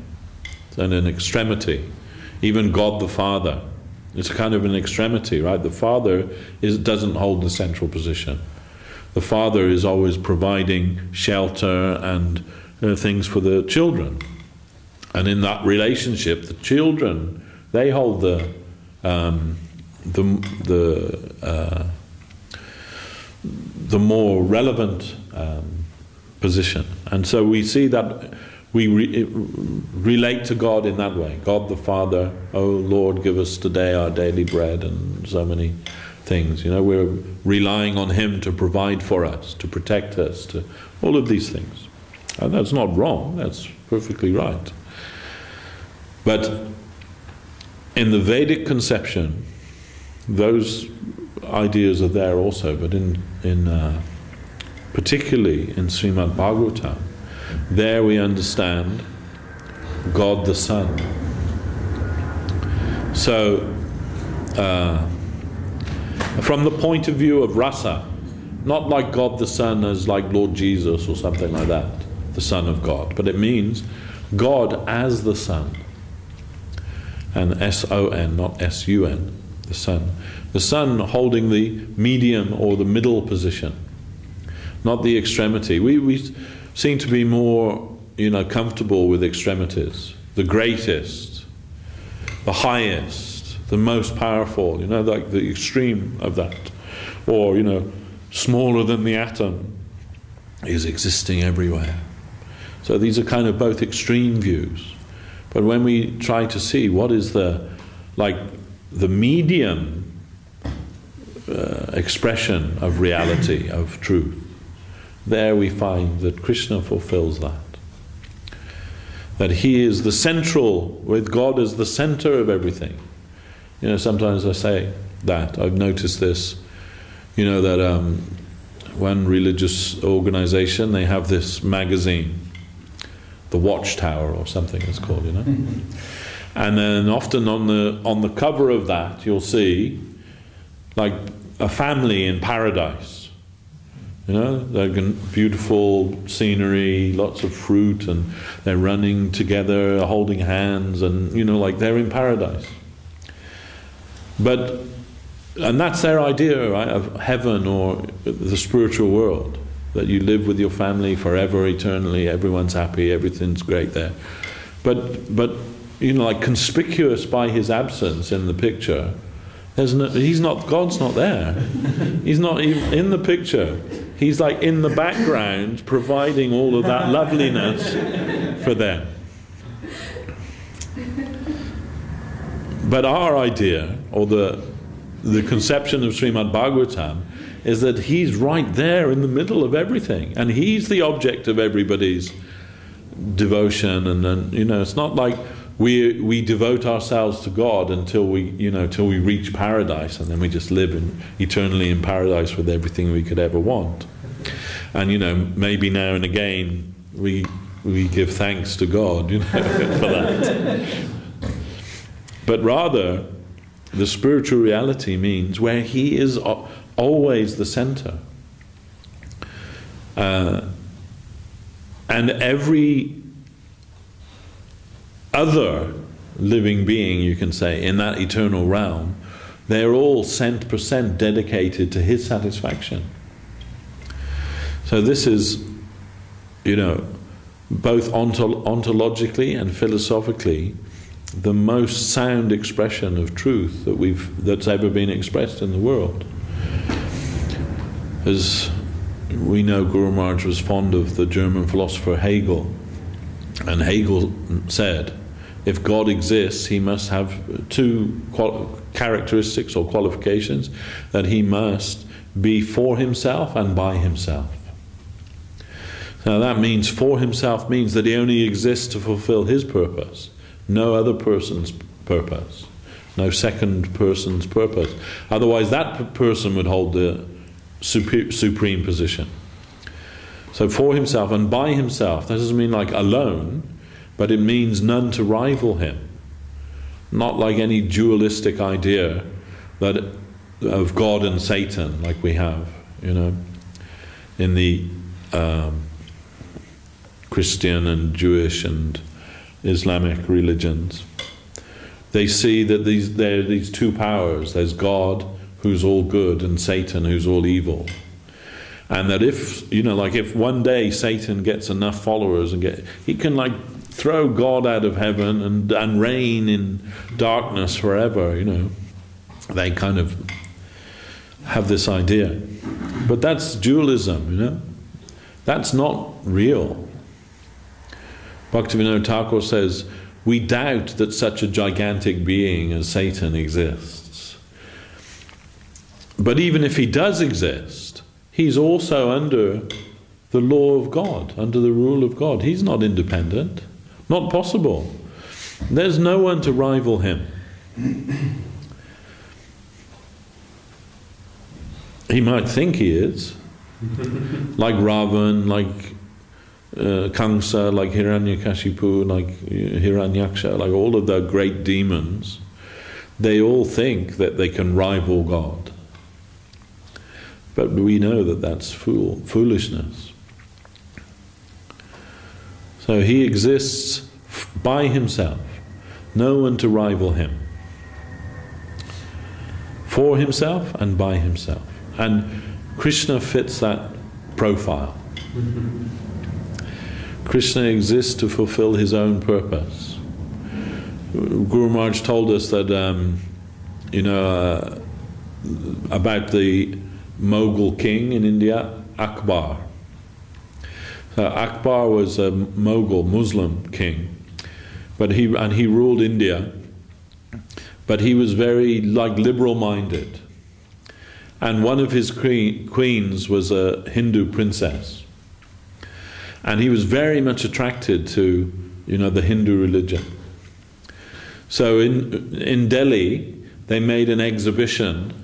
and an extremity. Even God the Father, it's a kind of an extremity, right? The Father doesn't hold the central position. The Father is always providing shelter and things for the children. And in that relationship, the children, they hold the more relevant position. And so we see that we relate to God in that way. God the Father, oh Lord, give us today our daily bread, and so many things. We're relying on him to provide for us, to protect us, to all of these things. And that's not wrong, that's perfectly right. But in the Vedic conception, those ideas are there also, but in particularly in Srimad Bhagavatam, there we understand God the Son. So, from the point of view of rasa, not like God the Son as like Lord Jesus or something like that, the Son of God, but it means God as the Son. and S-O-N, not S-U-N, the sun. The sun holding the medium or the middle position, not the extremity. We seem to be more, comfortable with extremities. The greatest, the highest, the most powerful, like the extreme of that. Or, smaller than the atom is existing everywhere. So these are kind of both extreme views. But when we try to see what is the medium expression of reality, of truth, there we find that Krishna fulfills that. That he is the central, with God as the center of everything. Sometimes I say that. I've noticed this, that one religious organization, they have this magazine, The Watchtower or something it's called, And then often on the cover of that you'll see like a family in paradise. Like beautiful scenery, lots of fruit, and they're running together, holding hands, and like they're in paradise. And that's their idea, right, of heaven or the spiritual world, that you live with your family forever, eternally, everyone's happy, everything's great there. But like conspicuous by his absence in the picture, God's not there. He's not even in the picture. He's like in the background, providing all of that loveliness for them. But our idea, or the conception of Srimad Bhagavatam, is that he's right there in the middle of everything, and he's the object of everybody's devotion. And it's not like we devote ourselves to God until we reach paradise, and then we just live eternally in paradise with everything we could ever want. And maybe now and again we give thanks to God, for that. But rather, the spiritual reality means where he is always the center. And every other living being, you can say, in that eternal realm, they're all 100% dedicated to his satisfaction. So this is, both ontologically and philosophically, the most sound expression of truth that's ever been expressed in the world. As we know, Guru Maharaj was fond of the German philosopher Hegel, and Hegel said, if God exists, he must have two characteristics or qualifications, that he must be for himself and by himself. Now that means for himself means that he only exists to fulfill his purpose, no other person's purpose, no second person's purpose. Otherwise that person would hold the supreme position. So for himself and by himself, that doesn't mean like alone, but it means none to rival him. Not like any dualistic idea of God and Satan like we have, in the Christian and Jewish and Islamic religions. They see that there are these two powers. There's God, who's all good, and Satan, who's all evil. And that if one day Satan gets enough followers he can throw God out of heaven and reign in darkness forever, They kind of have this idea. But that's dualism, That's not real. Bhaktivinoda Thakur says, we doubt that such a gigantic being as Satan exists. But even if he does exist, he's also under the law of God, under the rule of God. He's not independent. Not possible. There's no one to rival him. He might think he is. Like Ravan, like Kamsa, like Hiranyakashipu, like Hiranyaksha, like all of the great demons. They all think that they can rival God. But we know that that's foolishness. So he exists by himself. no one to rival him. For himself and by himself. And Krishna fits that profile. Krishna exists to fulfill his own purpose. Guru Maharaj told us that, about the Mughal king in India, Akbar. So Akbar was a Mughal Muslim king, but he ruled India. But he was very liberal-minded, and one of his queens was a Hindu princess, and he was very much attracted to the Hindu religion. So in Delhi, they made an exhibition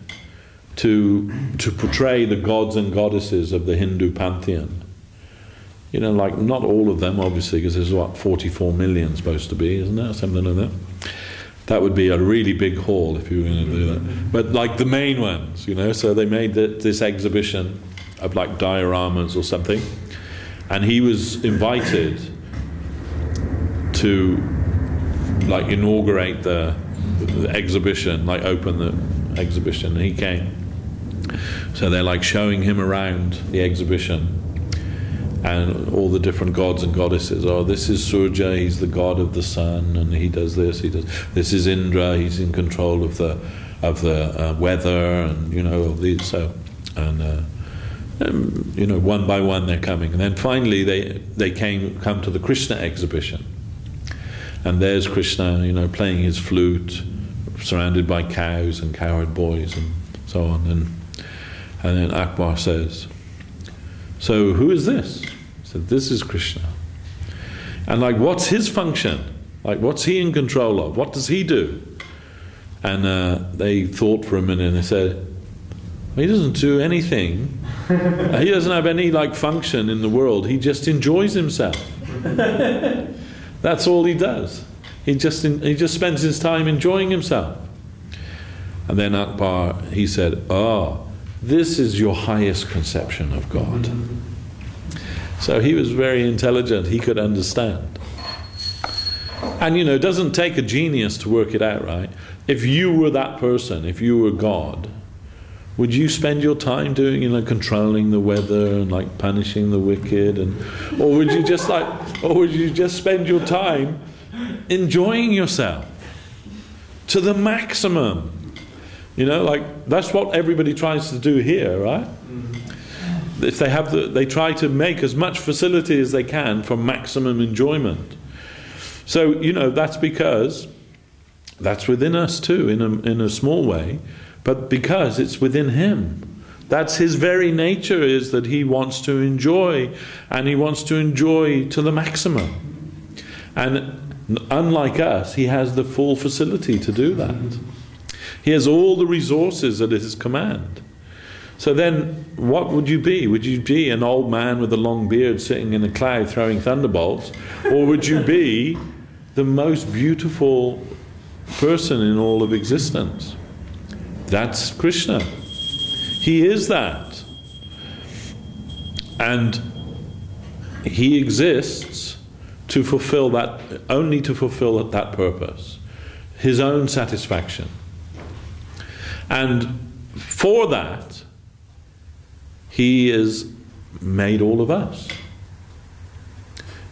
to portray the gods and goddesses of the Hindu pantheon. Not all of them, obviously, because there's 44 million supposed to be, isn't there? Something like that. That would be a really big hall if you were going to do that. But the main ones, so they made this exhibition of dioramas or something, and he was invited to inaugurate the exhibition, open the exhibition, and he came. So they're showing him around the exhibition and all the different gods and goddesses. Oh, this is Surya, he's the god of the sun, and he does this, he does. This is Indra, he's in control of the weather, and of these. So, and one by one they're coming, and then finally they come to the Krishna exhibition, and there's Krishna, playing his flute, surrounded by cows and cowherd boys and so on, and then Akbar says, "So who is this?" He said, "This is Krishna." And what's his function? What's he in control of? What does he do? And they thought for a minute, and they said, well, he doesn't do anything. He doesn't have any function in the world. He just enjoys himself. That's all he does. He just spends his time enjoying himself. And then Akbar, he said, "Oh, this is your highest conception of God." So he was very intelligent. He could understand. And it doesn't take a genius to work it out, right? If you were that person, if you were God, would you spend your time doing, controlling the weather and punishing the wicked, or would you just spend your time enjoying yourself to the maximum? That's what everybody tries to do here, right? If they try to make as much facility as they can for maximum enjoyment. So that's because that's within us too, in a small way, but because it's within him. That's his very nature, is that he wants to enjoy, and he wants to enjoy to the maximum. And unlike us, he has the full facility to do that. He has all the resources at his command. So then, what would you be? Would you be an old man with a long beard sitting in a cloud throwing thunderbolts? Or would you be the most beautiful person in all of existence? That's Krishna. He is that. And he exists to fulfill that, only to fulfill that purpose. His own satisfaction. And for that, he has made all of us.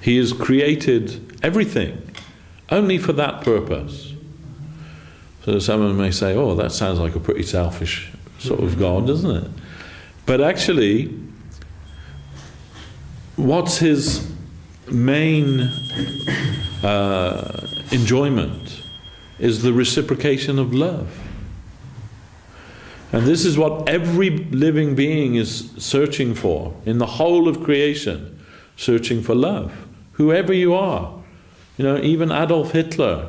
He has created everything only for that purpose. So someone may say, oh, that sounds like a pretty selfish sort of God, doesn't it? But actually, what's his main enjoyment is the reciprocation of love. And this is what every living being is searching for in the whole of creation, searching for love. Whoever you are. Even Adolf Hitler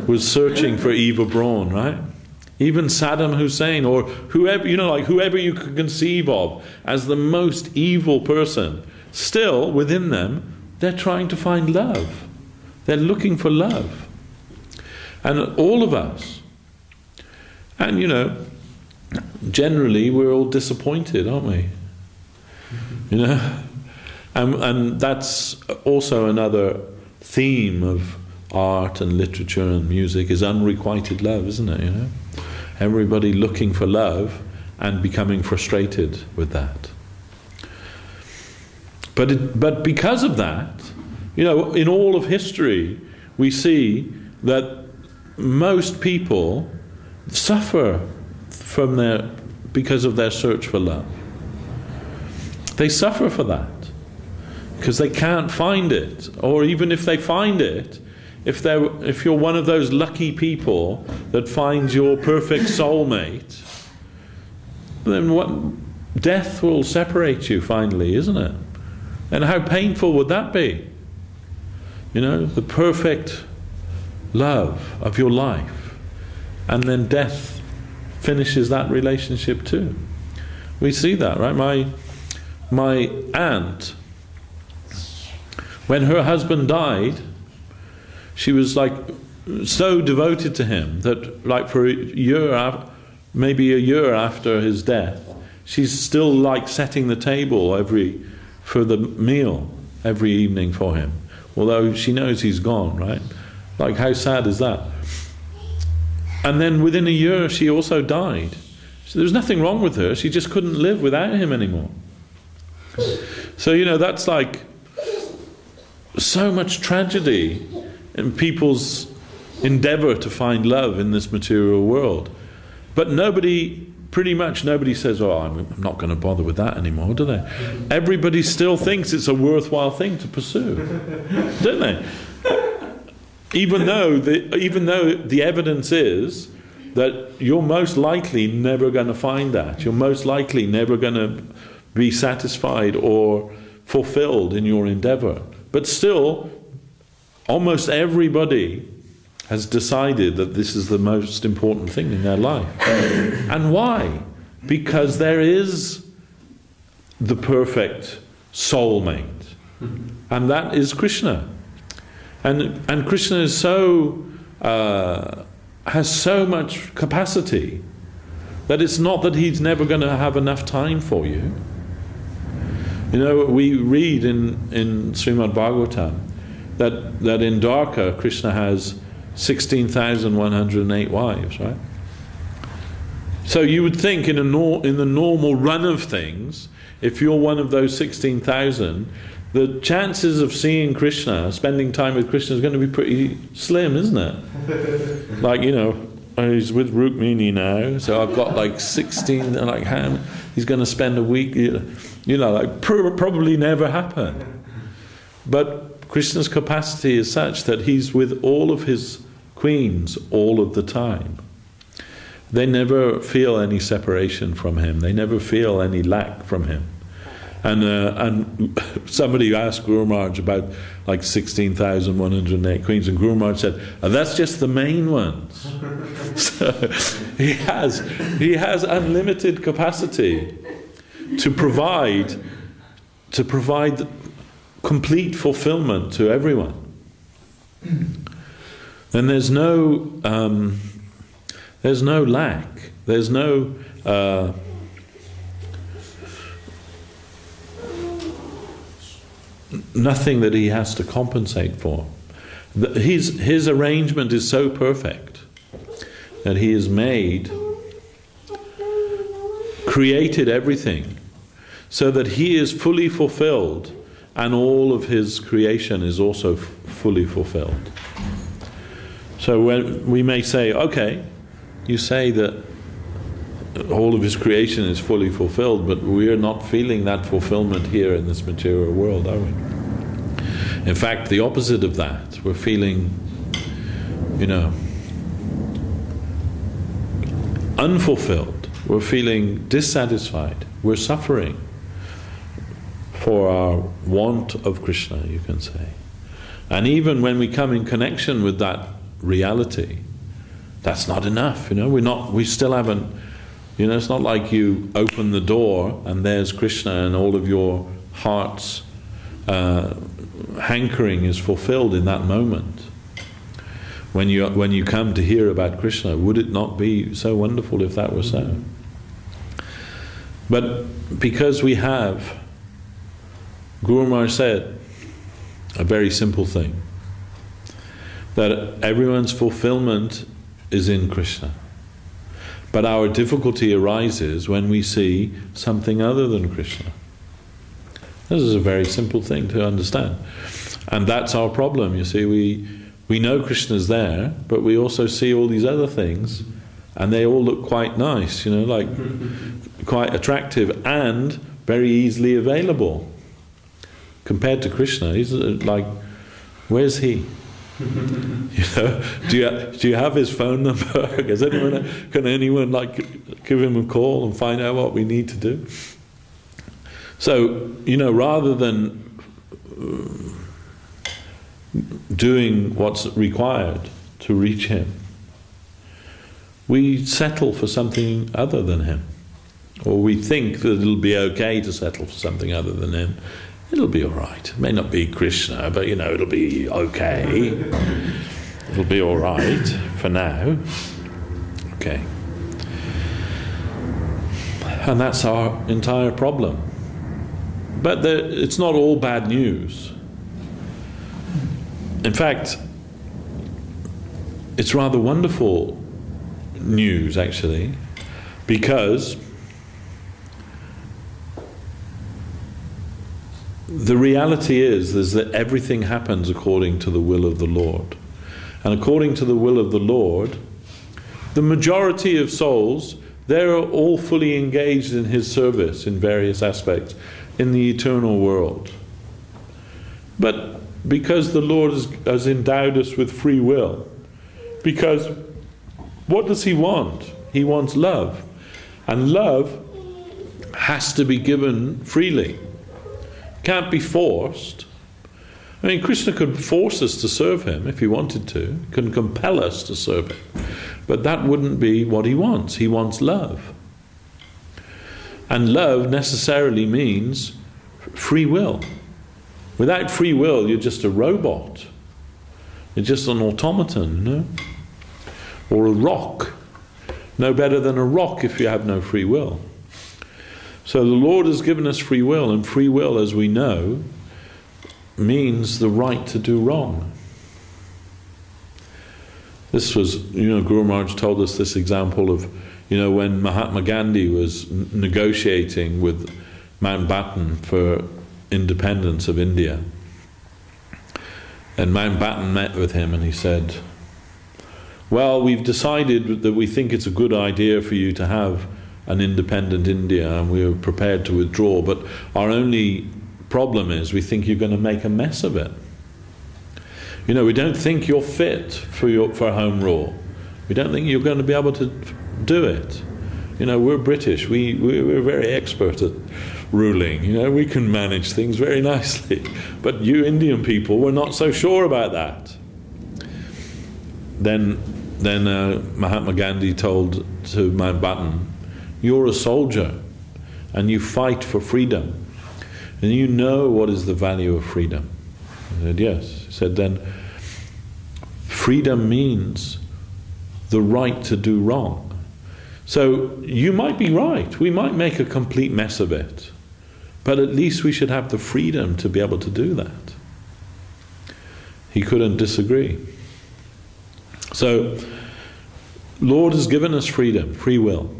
was searching for Eva Braun, right? Even Saddam Hussein, or whoever, whoever you could conceive of as the most evil person, still within them, they're trying to find love. They're looking for love. And all of us. And generally we're all disappointed, aren't we? And that's also another theme of art and literature and music is unrequited love, isn't it? You know, everybody looking for love and becoming frustrated with that. But because of that, you know, in all of history, we see that most people suffer because of their search for love. They suffer for that because they can't find it, or even if they find it, if you're one of those lucky people that finds your perfect soulmate, then what death will separate you finally, isn't it? And how painful would that be? You know, the perfect love of your life, and then death finishes that relationship too. We see that, right? My aunt, when her husband died, she was like so devoted to him that like for a year, maybe a year after his death, she's still like setting the table for the meal every evening for him, although she knows he's gone, right? Like, how sad is that? And then within a year she also died. So there's nothing wrong with her, she just couldn't live without him anymore. So, you know, that's like so much tragedy in people's endeavor to find love in this material world. But pretty much nobody says, oh, I'm not going to bother with that anymore, do they? Everybody still thinks it's a worthwhile thing to pursue, don't they? Even though the evidence is that you're most likely never going to find that. You're most likely never going to be satisfied or fulfilled in your endeavor. But still, almost everybody has decided that this is the most important thing in their life. And why? Because there is the perfect soulmate, and that is Krishna. And Krishna is has so much capacity that it's not that he's never going to have enough time for you. You know, we read in Srimad Bhagavatam that in Dwarka Krishna has 16,108 wives, right? So you would think in the normal run of things, if you're one of those 16,000, the chances of seeing Krishna, spending time with Krishna, is going to be pretty slim, isn't it? Like, you know, he's with Rukmini now, so I've got like 16, like how he's going to spend a week, you know, like probably never happen. But Krishna's capacity is such that he's with all of his queens all of the time. They never feel any separation from him. They never feel any lack from him. And somebody asked Guru Maharaj about like 16,108 queens, and Guru Maharaj said, that's just the main ones. So he has unlimited capacity to provide complete fulfillment to everyone. Then there's no lack. There's no nothing that he has to compensate for. His arrangement is so perfect that he has created everything so that he is fully fulfilled, and all of his creation is also fully fulfilled. So when we may say, okay, you say that all of his creation is fully fulfilled, but we are not feeling that fulfillment here in this material world, are we? In fact, the opposite of that. We're feeling, you know, unfulfilled. We're feeling dissatisfied. We're suffering for our want of Krishna, you can say. And even when we come in connection with that reality, that's not enough, you know. We still haven't, you know, it's not like you open the door and there's Krishna and all of your heart's hankering is fulfilled in that moment. When you come to hear about Krishna, would it not be so wonderful if that were so? But because we have, Guru Maharaj said a very simple thing, that everyone's fulfillment is in Krishna. But our difficulty arises when we see something other than Krishna. This is a very simple thing to understand. And that's our problem, you see. We know Krishna's there, but we also see all these other things, and they all look quite nice, you know, like quite attractive and very easily available. Compared to Krishna, he's like, where's he? You know, do you have his phone number? Can anyone like give him a call and find out what we need to do? So, you know, rather than doing what's required to reach him, we settle for something other than him, or we think that it'll be okay to settle for something other than him. It'll be all right. It may not be Krishna, but you know, it'll be okay. It'll be all right for now. Okay. And that's our entire problem. But it's not all bad news. In fact, it's rather wonderful news, actually, because the reality is that everything happens according to the will of the Lord. And according to the will of the Lord, the majority of souls, they're all fully engaged in His service in various aspects in the eternal world. But because the Lord has endowed us with free will, because what does He want? He wants love. And love has to be given freely. Can't be forced. I mean, Krishna could force us to serve Him if He wanted to. He can compel us to serve Him. But that wouldn't be what He wants. He wants love. And love necessarily means free will. Without free will, you're just a robot. You're just an automaton, you know? Or a rock. No better than a rock if you have no free will. So the Lord has given us free will, and free will, as we know, means the right to do wrong. This was, you know, Guru Maharaj told us this example of, you know, when Mahatma Gandhi was negotiating with Mountbatten for independence of India. And Mountbatten met with him and he said, well, we've decided that we think it's a good idea for you to have an independent India, and we're prepared to withdraw, but our only problem is we think you're going to make a mess of it. You know, we don't think you're fit for home rule. We don't think you're going to be able to do it. You know, we're British. We're very expert at ruling. You know, we can manage things very nicely. But you Indian people, we're not so sure about that. Then Mahatma Gandhi told to Mountbatten, you're a soldier and you fight for freedom. And you know what is the value of freedom. He said, yes. He said, then freedom means the right to do wrong. So you might be right. We might make a complete mess of it. But at least we should have the freedom to be able to do that. He couldn't disagree. So, Lord has given us freedom, free will.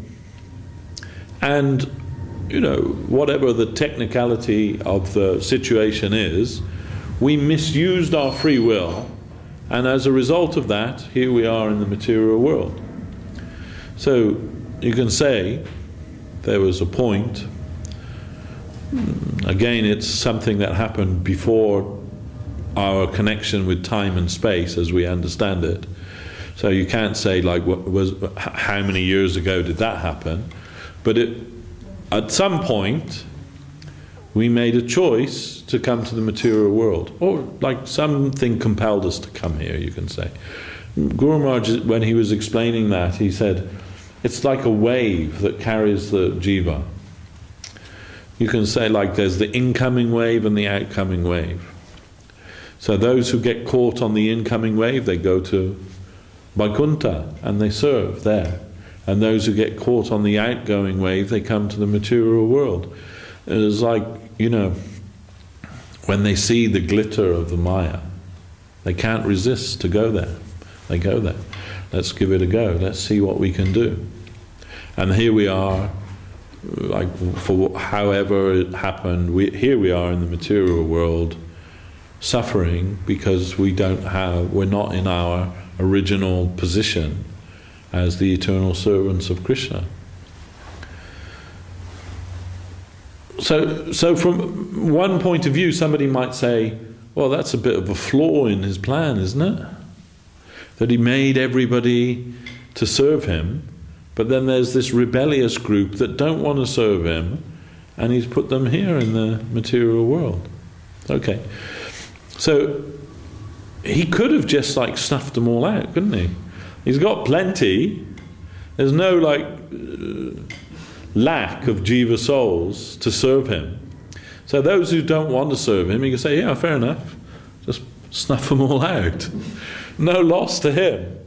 And, you know, whatever the technicality of the situation is, we misused our free will, and as a result of that, here we are in the material world. So, you can say, there was a point, again, it's something that happened before our connection with time and space as we understand it. So you can't say, like, how many years ago did that happen? But at some point, we made a choice to come to the material world. Or, like, something compelled us to come here, you can say. Guru Maharaj, when he was explaining that, he said, it's like a wave that carries the jiva. You can say, like, there's the incoming wave and the outcoming wave. So those who get caught on the incoming wave, they go to Vaikuntha and they serve there. And those who get caught on the outgoing wave, they come to the material world. It is like, you know, when they see the glitter of the Maya, They can't resist to go there. They go there. Let's give it a go. Let's see what we can do. And here we are, like for however it happened, here we are in the material world, suffering because we're not in our original position as the eternal servants of Krishna. So from one point of view, somebody might say, well, that's a bit of a flaw in his plan, isn't it? That he made everybody to serve him, but then there's this rebellious group that don't want to serve him, and he's put them here in the material world. Okay. So he could have just like snuffed them all out, couldn't he? He's got plenty. There's no lack of jiva souls to serve him. So those who don't want to serve him, he can say, yeah, fair enough. Just snuff them all out. No loss to him.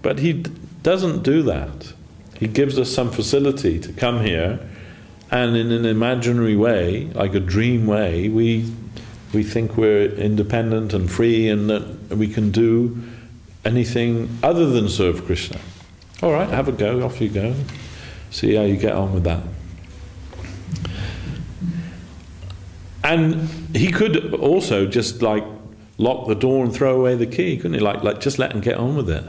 But he doesn't do that. He gives us some facility to come here, and in an imaginary way, like a dream way, we think we're independent and free and that we can do anything other than serve Krishna. All right, have a go, off you go. See how you get on with that. And he could also just like lock the door and throw away the key, couldn't he? Like just let them get on with it.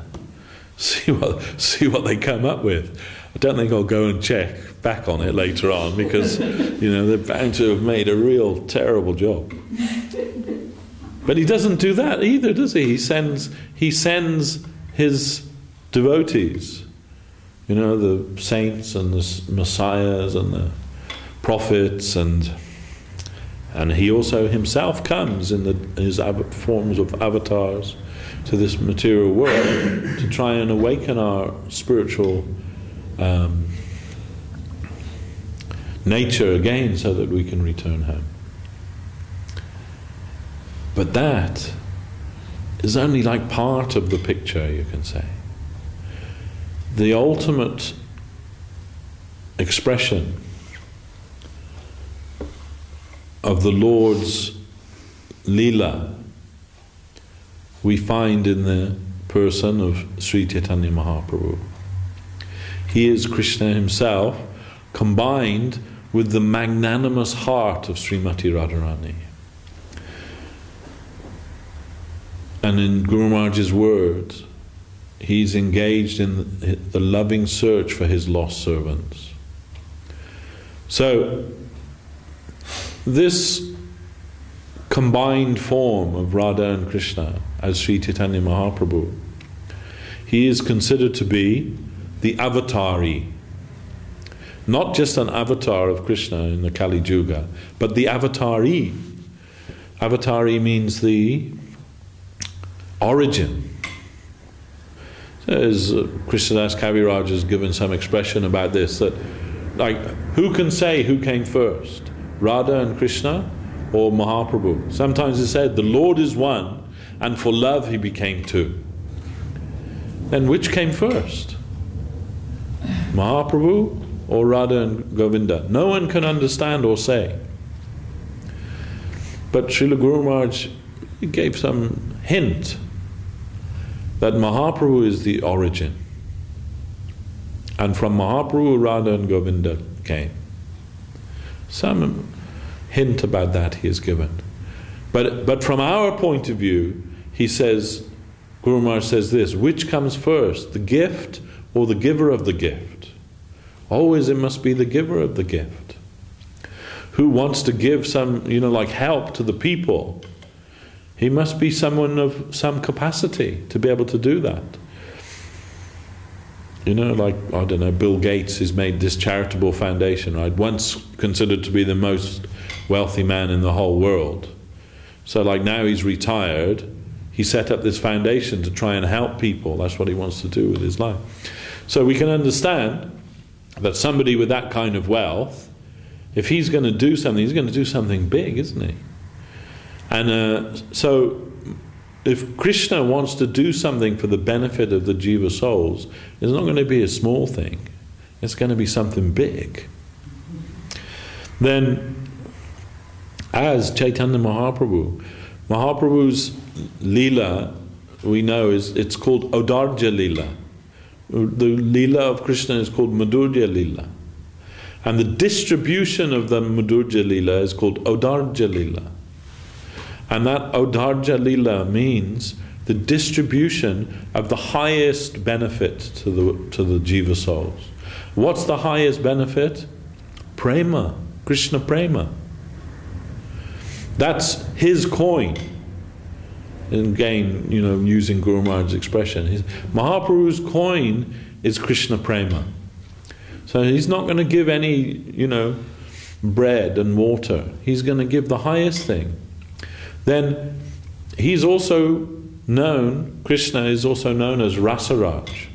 See what they come up with. I don't think I'll go and check back on it later on because they're bound to have made a real terrible job. But he doesn't do that either, does he? He sends his devotees, the saints and the messiahs and the prophets, and he also himself comes in his forms of avatars to this material world to try and awaken our spiritual nature again so that we can return home. But that is only like part of the picture, you can say. The ultimate expression of the Lord's Leela we find in the person of Sri Chaitanya Mahaprabhu. He is Krishna himself combined with the magnanimous heart of Srimati Radharani. And in Guru Maharaj's words, he's engaged in the loving search for his lost servants. So, this combined form of Radha and Krishna as Sri Chaitanya Mahaprabhu, he is considered to be the avatari. Not just an avatar of Krishna in the Kali Yuga, but the avatari. Avatari means the origin. As Krishnadas Kaviraj has given some expression about this, that like, who can say who came first? Radha and Krishna or Mahaprabhu? Sometimes it's said the Lord is one and for love he became two. Then which came first? Mahaprabhu or Radha and Govinda? No one can understand or say. But Srila Guru Maharaj gave some hint that Mahaprabhu is the origin. And from Mahaprabhu, Radha and Govinda came. Some hint about that he has given. But from our point of view, he says, Guru Maharaj says this, which comes first, the gift or the giver of the gift? Always it must be the giver of the gift. Who wants to give some, like help to the people? He must be someone of some capacity to be able to do that. Like, I don't know, Bill Gates has made this charitable foundation, right? Once considered to be the most wealthy man in the whole world. So like now he's retired, he set up this foundation to try and help people. That's what he wants to do with his life. So we can understand that somebody with that kind of wealth, if he's going to do something, he's going to do something big, isn't he? And so if Krishna wants to do something for the benefit of the jiva souls, it's not going to be a small thing. It's going to be something big. Then, as Chaitanya Mahaprabhu, Mahaprabhu's Leela, we know, it's called Audarja Leela. The Leela of Krishna is called Madhurya Leela. And the distribution of the Madhurya Leela is called Audarja Leela. And that Audarja Leela means the distribution of the highest benefit to the jiva souls. What's the highest benefit? Prema, Krishna Prema. That's his coin. And again, using Guru Maharaj's expression, Mahaprabhu's coin is Krishna Prema. So he's not going to give any, bread and water. He's going to give the highest thing. Then he's also known, Krishna is also known as Rasaraj,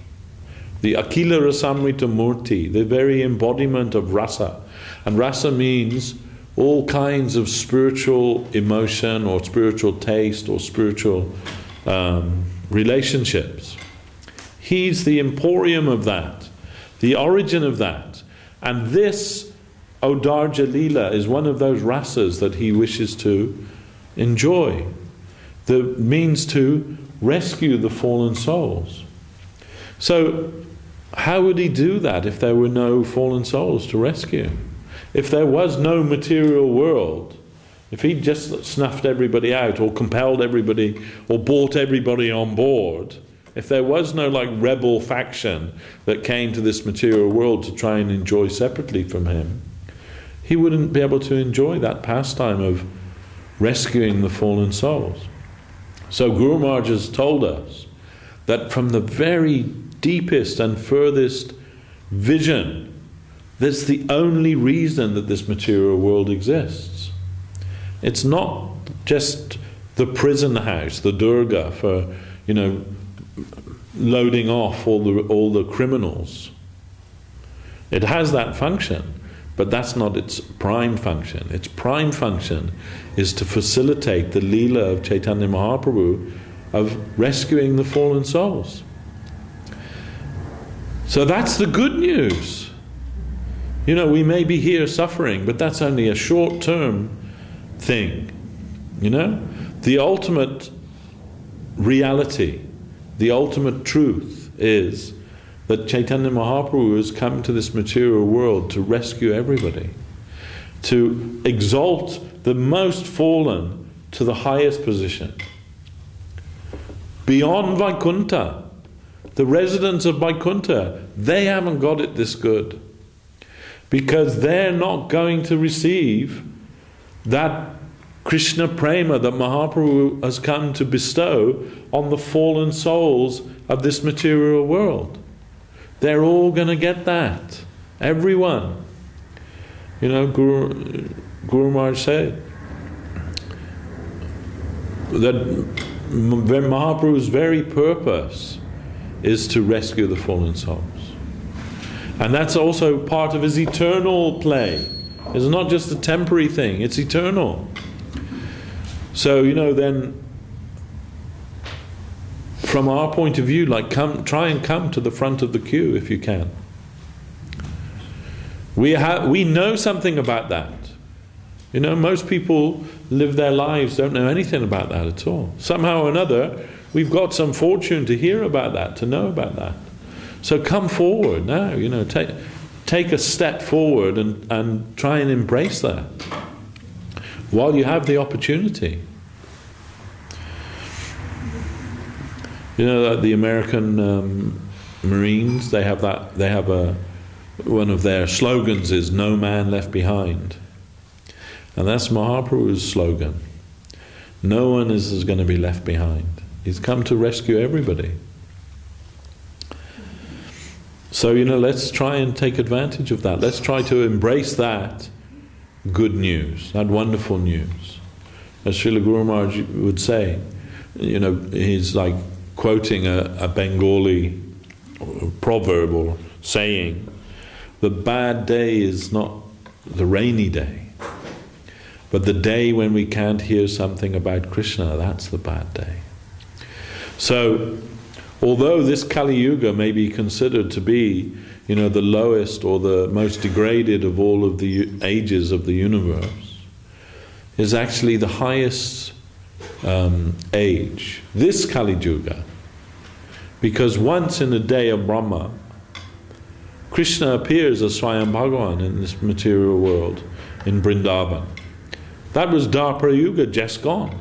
the Akila Rasamrita Murti, the very embodiment of rasa. And rasa means all kinds of spiritual emotion or spiritual taste or spiritual relationships. He's the emporium of that, the origin of that. And this Audarja Leela is one of those rasas that he wishes to enjoy. The means to rescue the fallen souls. So, how would he do that if there were no fallen souls to rescue? If there was no material world, if he just snuffed everybody out or compelled everybody or brought everybody on board, if there was no rebel faction that came to this material world to try and enjoy separately from him, he wouldn't be able to enjoy that pastime of rescuing the fallen souls. So Guru Maharaj has told us that from the very deepest and furthest vision, that's the only reason that this material world exists. It's not just the prison house, the Durga, for loading off all the criminals. It has that function, but that's not its prime function. Its prime function is to facilitate the Leela of Chaitanya Mahaprabhu of rescuing the fallen souls. So that's the good news. We may be here suffering, but that's only a short-term thing. The ultimate reality, the ultimate truth is that Chaitanya Mahaprabhu has come to this material world to rescue everybody, to exalt the most fallen to the highest position. Beyond Vaikuntha, the residents of Vaikuntha, they haven't got it this good, because they're not going to receive that Krishna Prema that Mahaprabhu has come to bestow on the fallen souls of this material world. They're all going to get that. Everyone. Guru Maharaj said that Mahaprabhu's very purpose is to rescue the fallen souls. And that's also part of his eternal play. It's not just a temporary thing, it's eternal. So, then from our point of view, try and come to the front of the queue if you can. We know something about that. Most people live their lives, don't know anything about that at all. Somehow or another, we've got some fortune to hear about that, to know about that. So come forward now, take a step forward and try and embrace that while you have the opportunity. The American Marines, they have one of their slogans is "No man left behind," and that's Mahaprabhu's slogan. No one is going to be left behind. He's come to rescue everybody. So let's try and take advantage of that. Let's try to embrace that good news, that wonderful news. As Srila Guru Maharaj would say, he's quoting a Bengali proverb or saying, the bad day is not the rainy day, but the day when we can't hear something about Krishna, that's the bad day. So, although this Kali Yuga may be considered to be, the lowest or the most degraded of all of the ages of the universe, is actually the highest age, this Kali Yuga. Because once in a day of Brahma, Krishna appears as Swayam Bhagavan in this material world, in Vrindavan. That was Dwapara Yuga, just gone.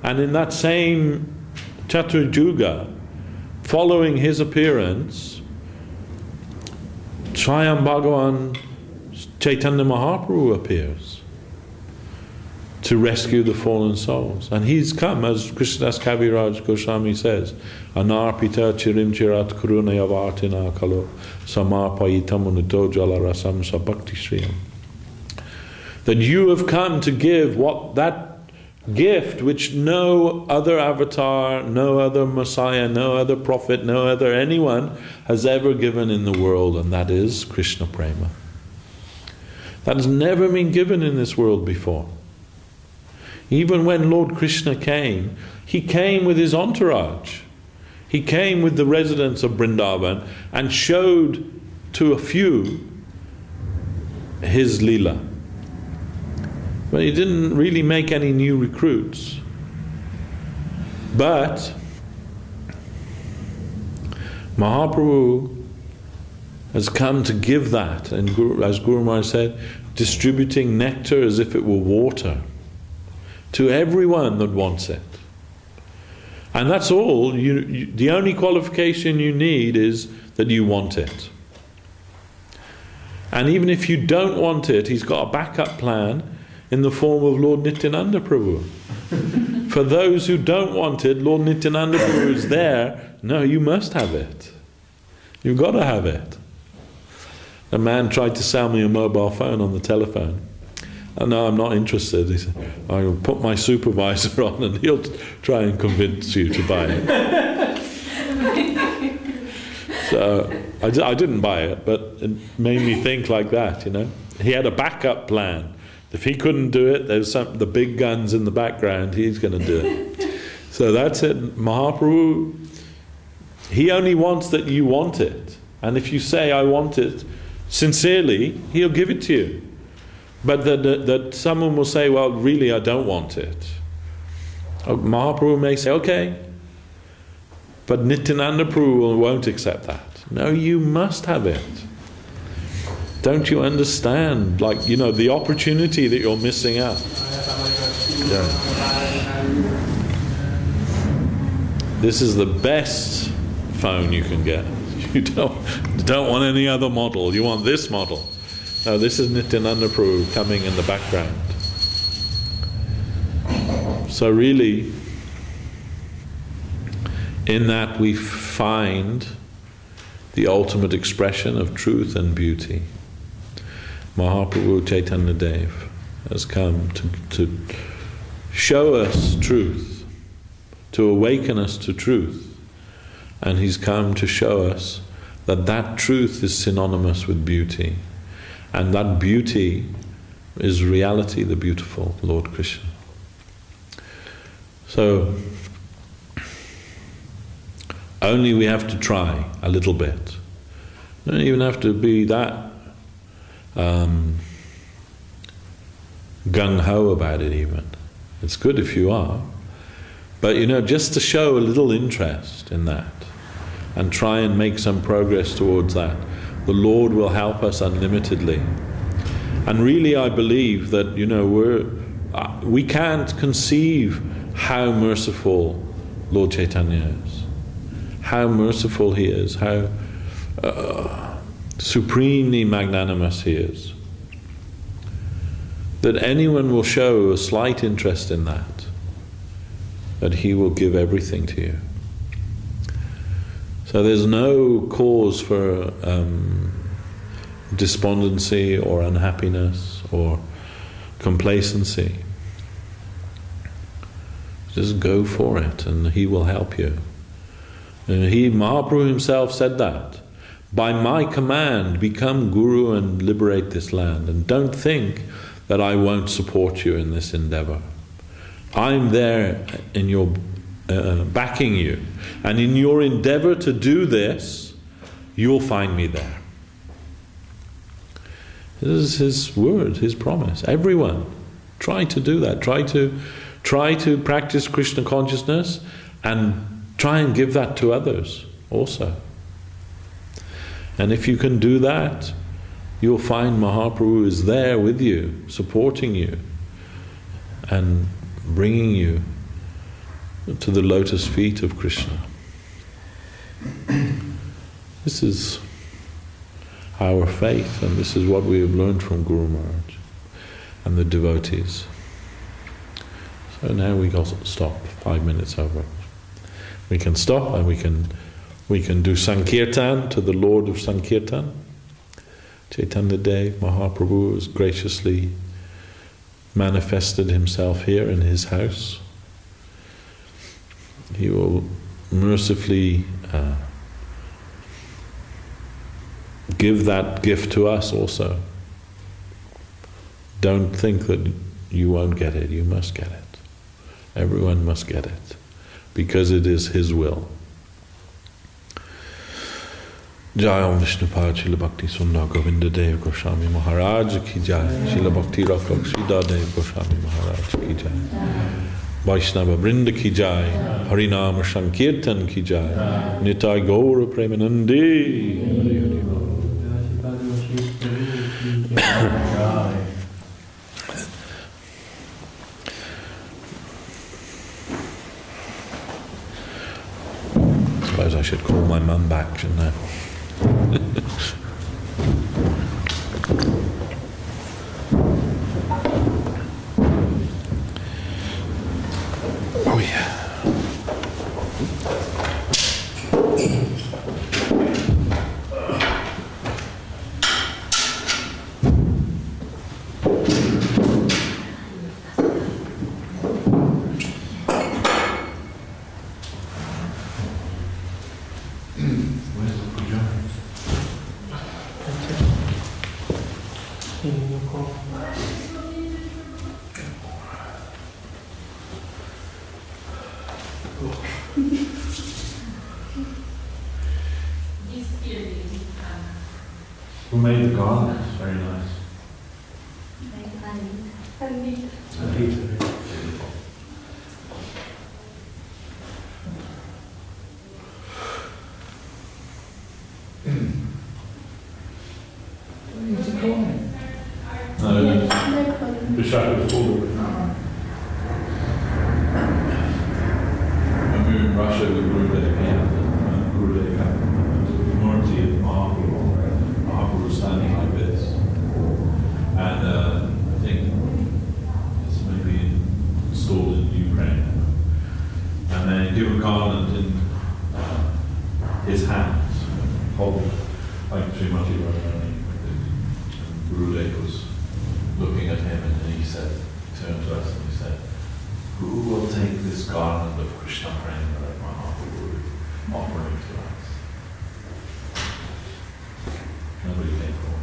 And in that same Chatur Yuga, following his appearance, Swayam Bhagavan Chaitanya Mahaprabhu appears to rescue the fallen souls. And he's come, as Krishnadas Kaviraj Goswami says, Anarpita chirim chirat kurunaya vartina kalo samarpayitam unuto jalarasam sabhakti shriyam. That you have come to give that gift which no other avatar, no other Messiah, no other prophet, no other anyone has ever given in the world, and that is Krishna Prema. That has never been given in this world before. Even when Lord Krishna came, he came with his entourage. He came with the residents of Vrindavan and showed to a few his Leela. But he didn't really make any new recruits. But Mahaprabhu has come to give that, and as Guru Maharaj said, distributing nectar as if it were water to everyone that wants it. And that's all. The only qualification you need is that you want it. And even if you don't want it, he's got a backup plan in the form of Lord Nityananda Prabhu. For those who don't want it, Lord Nityananda Prabhu is there. No, you must have it. You've got to have it. A man tried to sell me a mobile phone on the telephone. Oh, no, I'm not interested. He said, I'll put my supervisor on and he'll try and convince you to buy it. So I didn't buy it, but it made me think like that, you know. He had a backup plan. If he couldn't do it, there's the big guns in the background, he's going to do it. So that's it. Mahaprabhu, he only wants that you want it. And if you say, I want it, sincerely, he'll give it to you. But that someone will say, well, really, I don't want it. Mahaprabhu may say, okay. But Nityananda Prabhu won't accept that. No, you must have it. Don't you understand? Like, you know, the opportunity that you're missing out. Yeah. This is the best phone you can get. You don't want any other model. You want this model. No, this is Nityananda Prabhu coming in the background. So really, in that we find the ultimate expression of truth and beauty. Mahaprabhu Chaitanya Dev has come to show us truth, to awaken us to truth. And he's come to show us that that truth is synonymous with beauty. And that beauty is reality, the beautiful Lord Krishna. So, only we have to try a little bit. You don't even have to be that gung-ho about it even. It's good if you are. But you know, just to show a little interest in that and try and make some progress towards that, the Lord will help us unlimitedly. And really I believe that, you know, we can't conceive how merciful Lord Chaitanya is. How merciful he is, how supremely magnanimous he is. That anyone will show a slight interest in that he will give everything to you. So there's no cause for despondency or unhappiness or complacency. Just go for it and he will help you. And Mahaprabhu himself said that. By my command, become Guru and liberate this land. And don't think that I won't support you in this endeavor. I'm there in your backing you. And in your endeavor to do this, you'll find me there. This is his word, his promise. Everyone, try to do that. Try to try to practice Krishna consciousness and try and give that to others also. And if you can do that, you'll find Mahaprabhu is there with you, supporting you and bringing you to the lotus feet of Krishna. This is our faith, and this is what we have learned from Guru Maharaj and the devotees. So now we got to stop, 5 minutes over. We can stop and we can do Sankirtan to the Lord of Sankirtan. Chaitanya Dev Mahaprabhu has graciously manifested himself here in his house. He will mercifully give that gift to us also. Don't think that you won't get it. You must get it. Everyone must get it, because it is his will. Jai Om Vishnupad Srila Bhakti Sundar Govinda Dev Goswami Maharaj Ki Jai. Srila Bhakti Rakshida Dev Goswami Maharaj Ki Jai. Vaishnava Vrinda Ki Jai. Harinam Sankirtan Ki Jai. Nitai Gaura Premanandi. I suppose I should call my mum back, shouldn't I? Oh yeah. Who made the garlands? Very nice. Vishaka was full of it. When we were in Russia with Gurudev camp, Gurudev had the Murti of Mahaprabhu. Mahaprabhu was standing like this. And I think it's maybe installed in Ukraine. And then give a garland in his hands, holding like Srimati Radharani. And Gurudev was looking at him, and he said, turned to us and he said, "Who will take this garland of Krishna Prema that Mahaprabhu is offering to us?" Nobody came forward.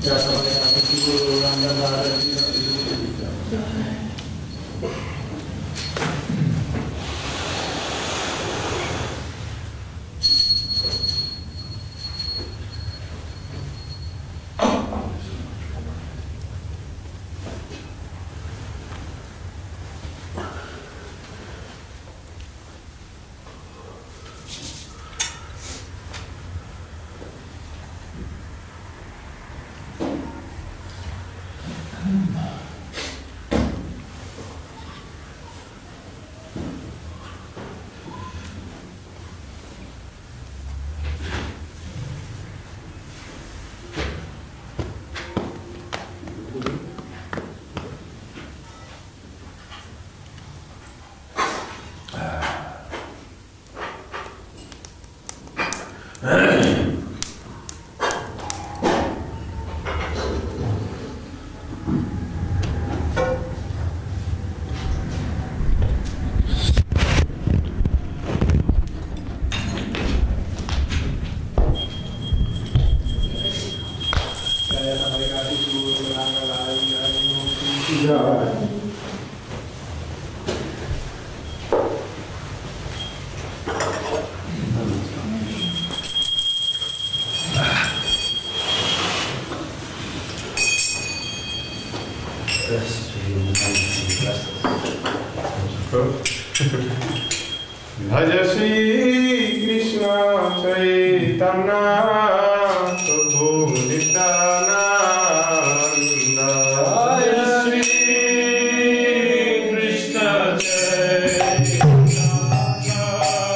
Ya, Bhaja Shri Krishna Chaitanya Prabhu Nityananda. Bhaja Shri Krishna Chaitanya Prabhu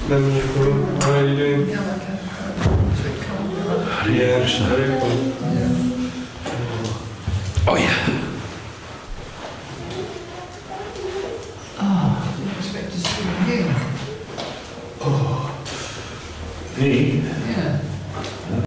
How are you doing? Yeah, very cool. Oh yeah.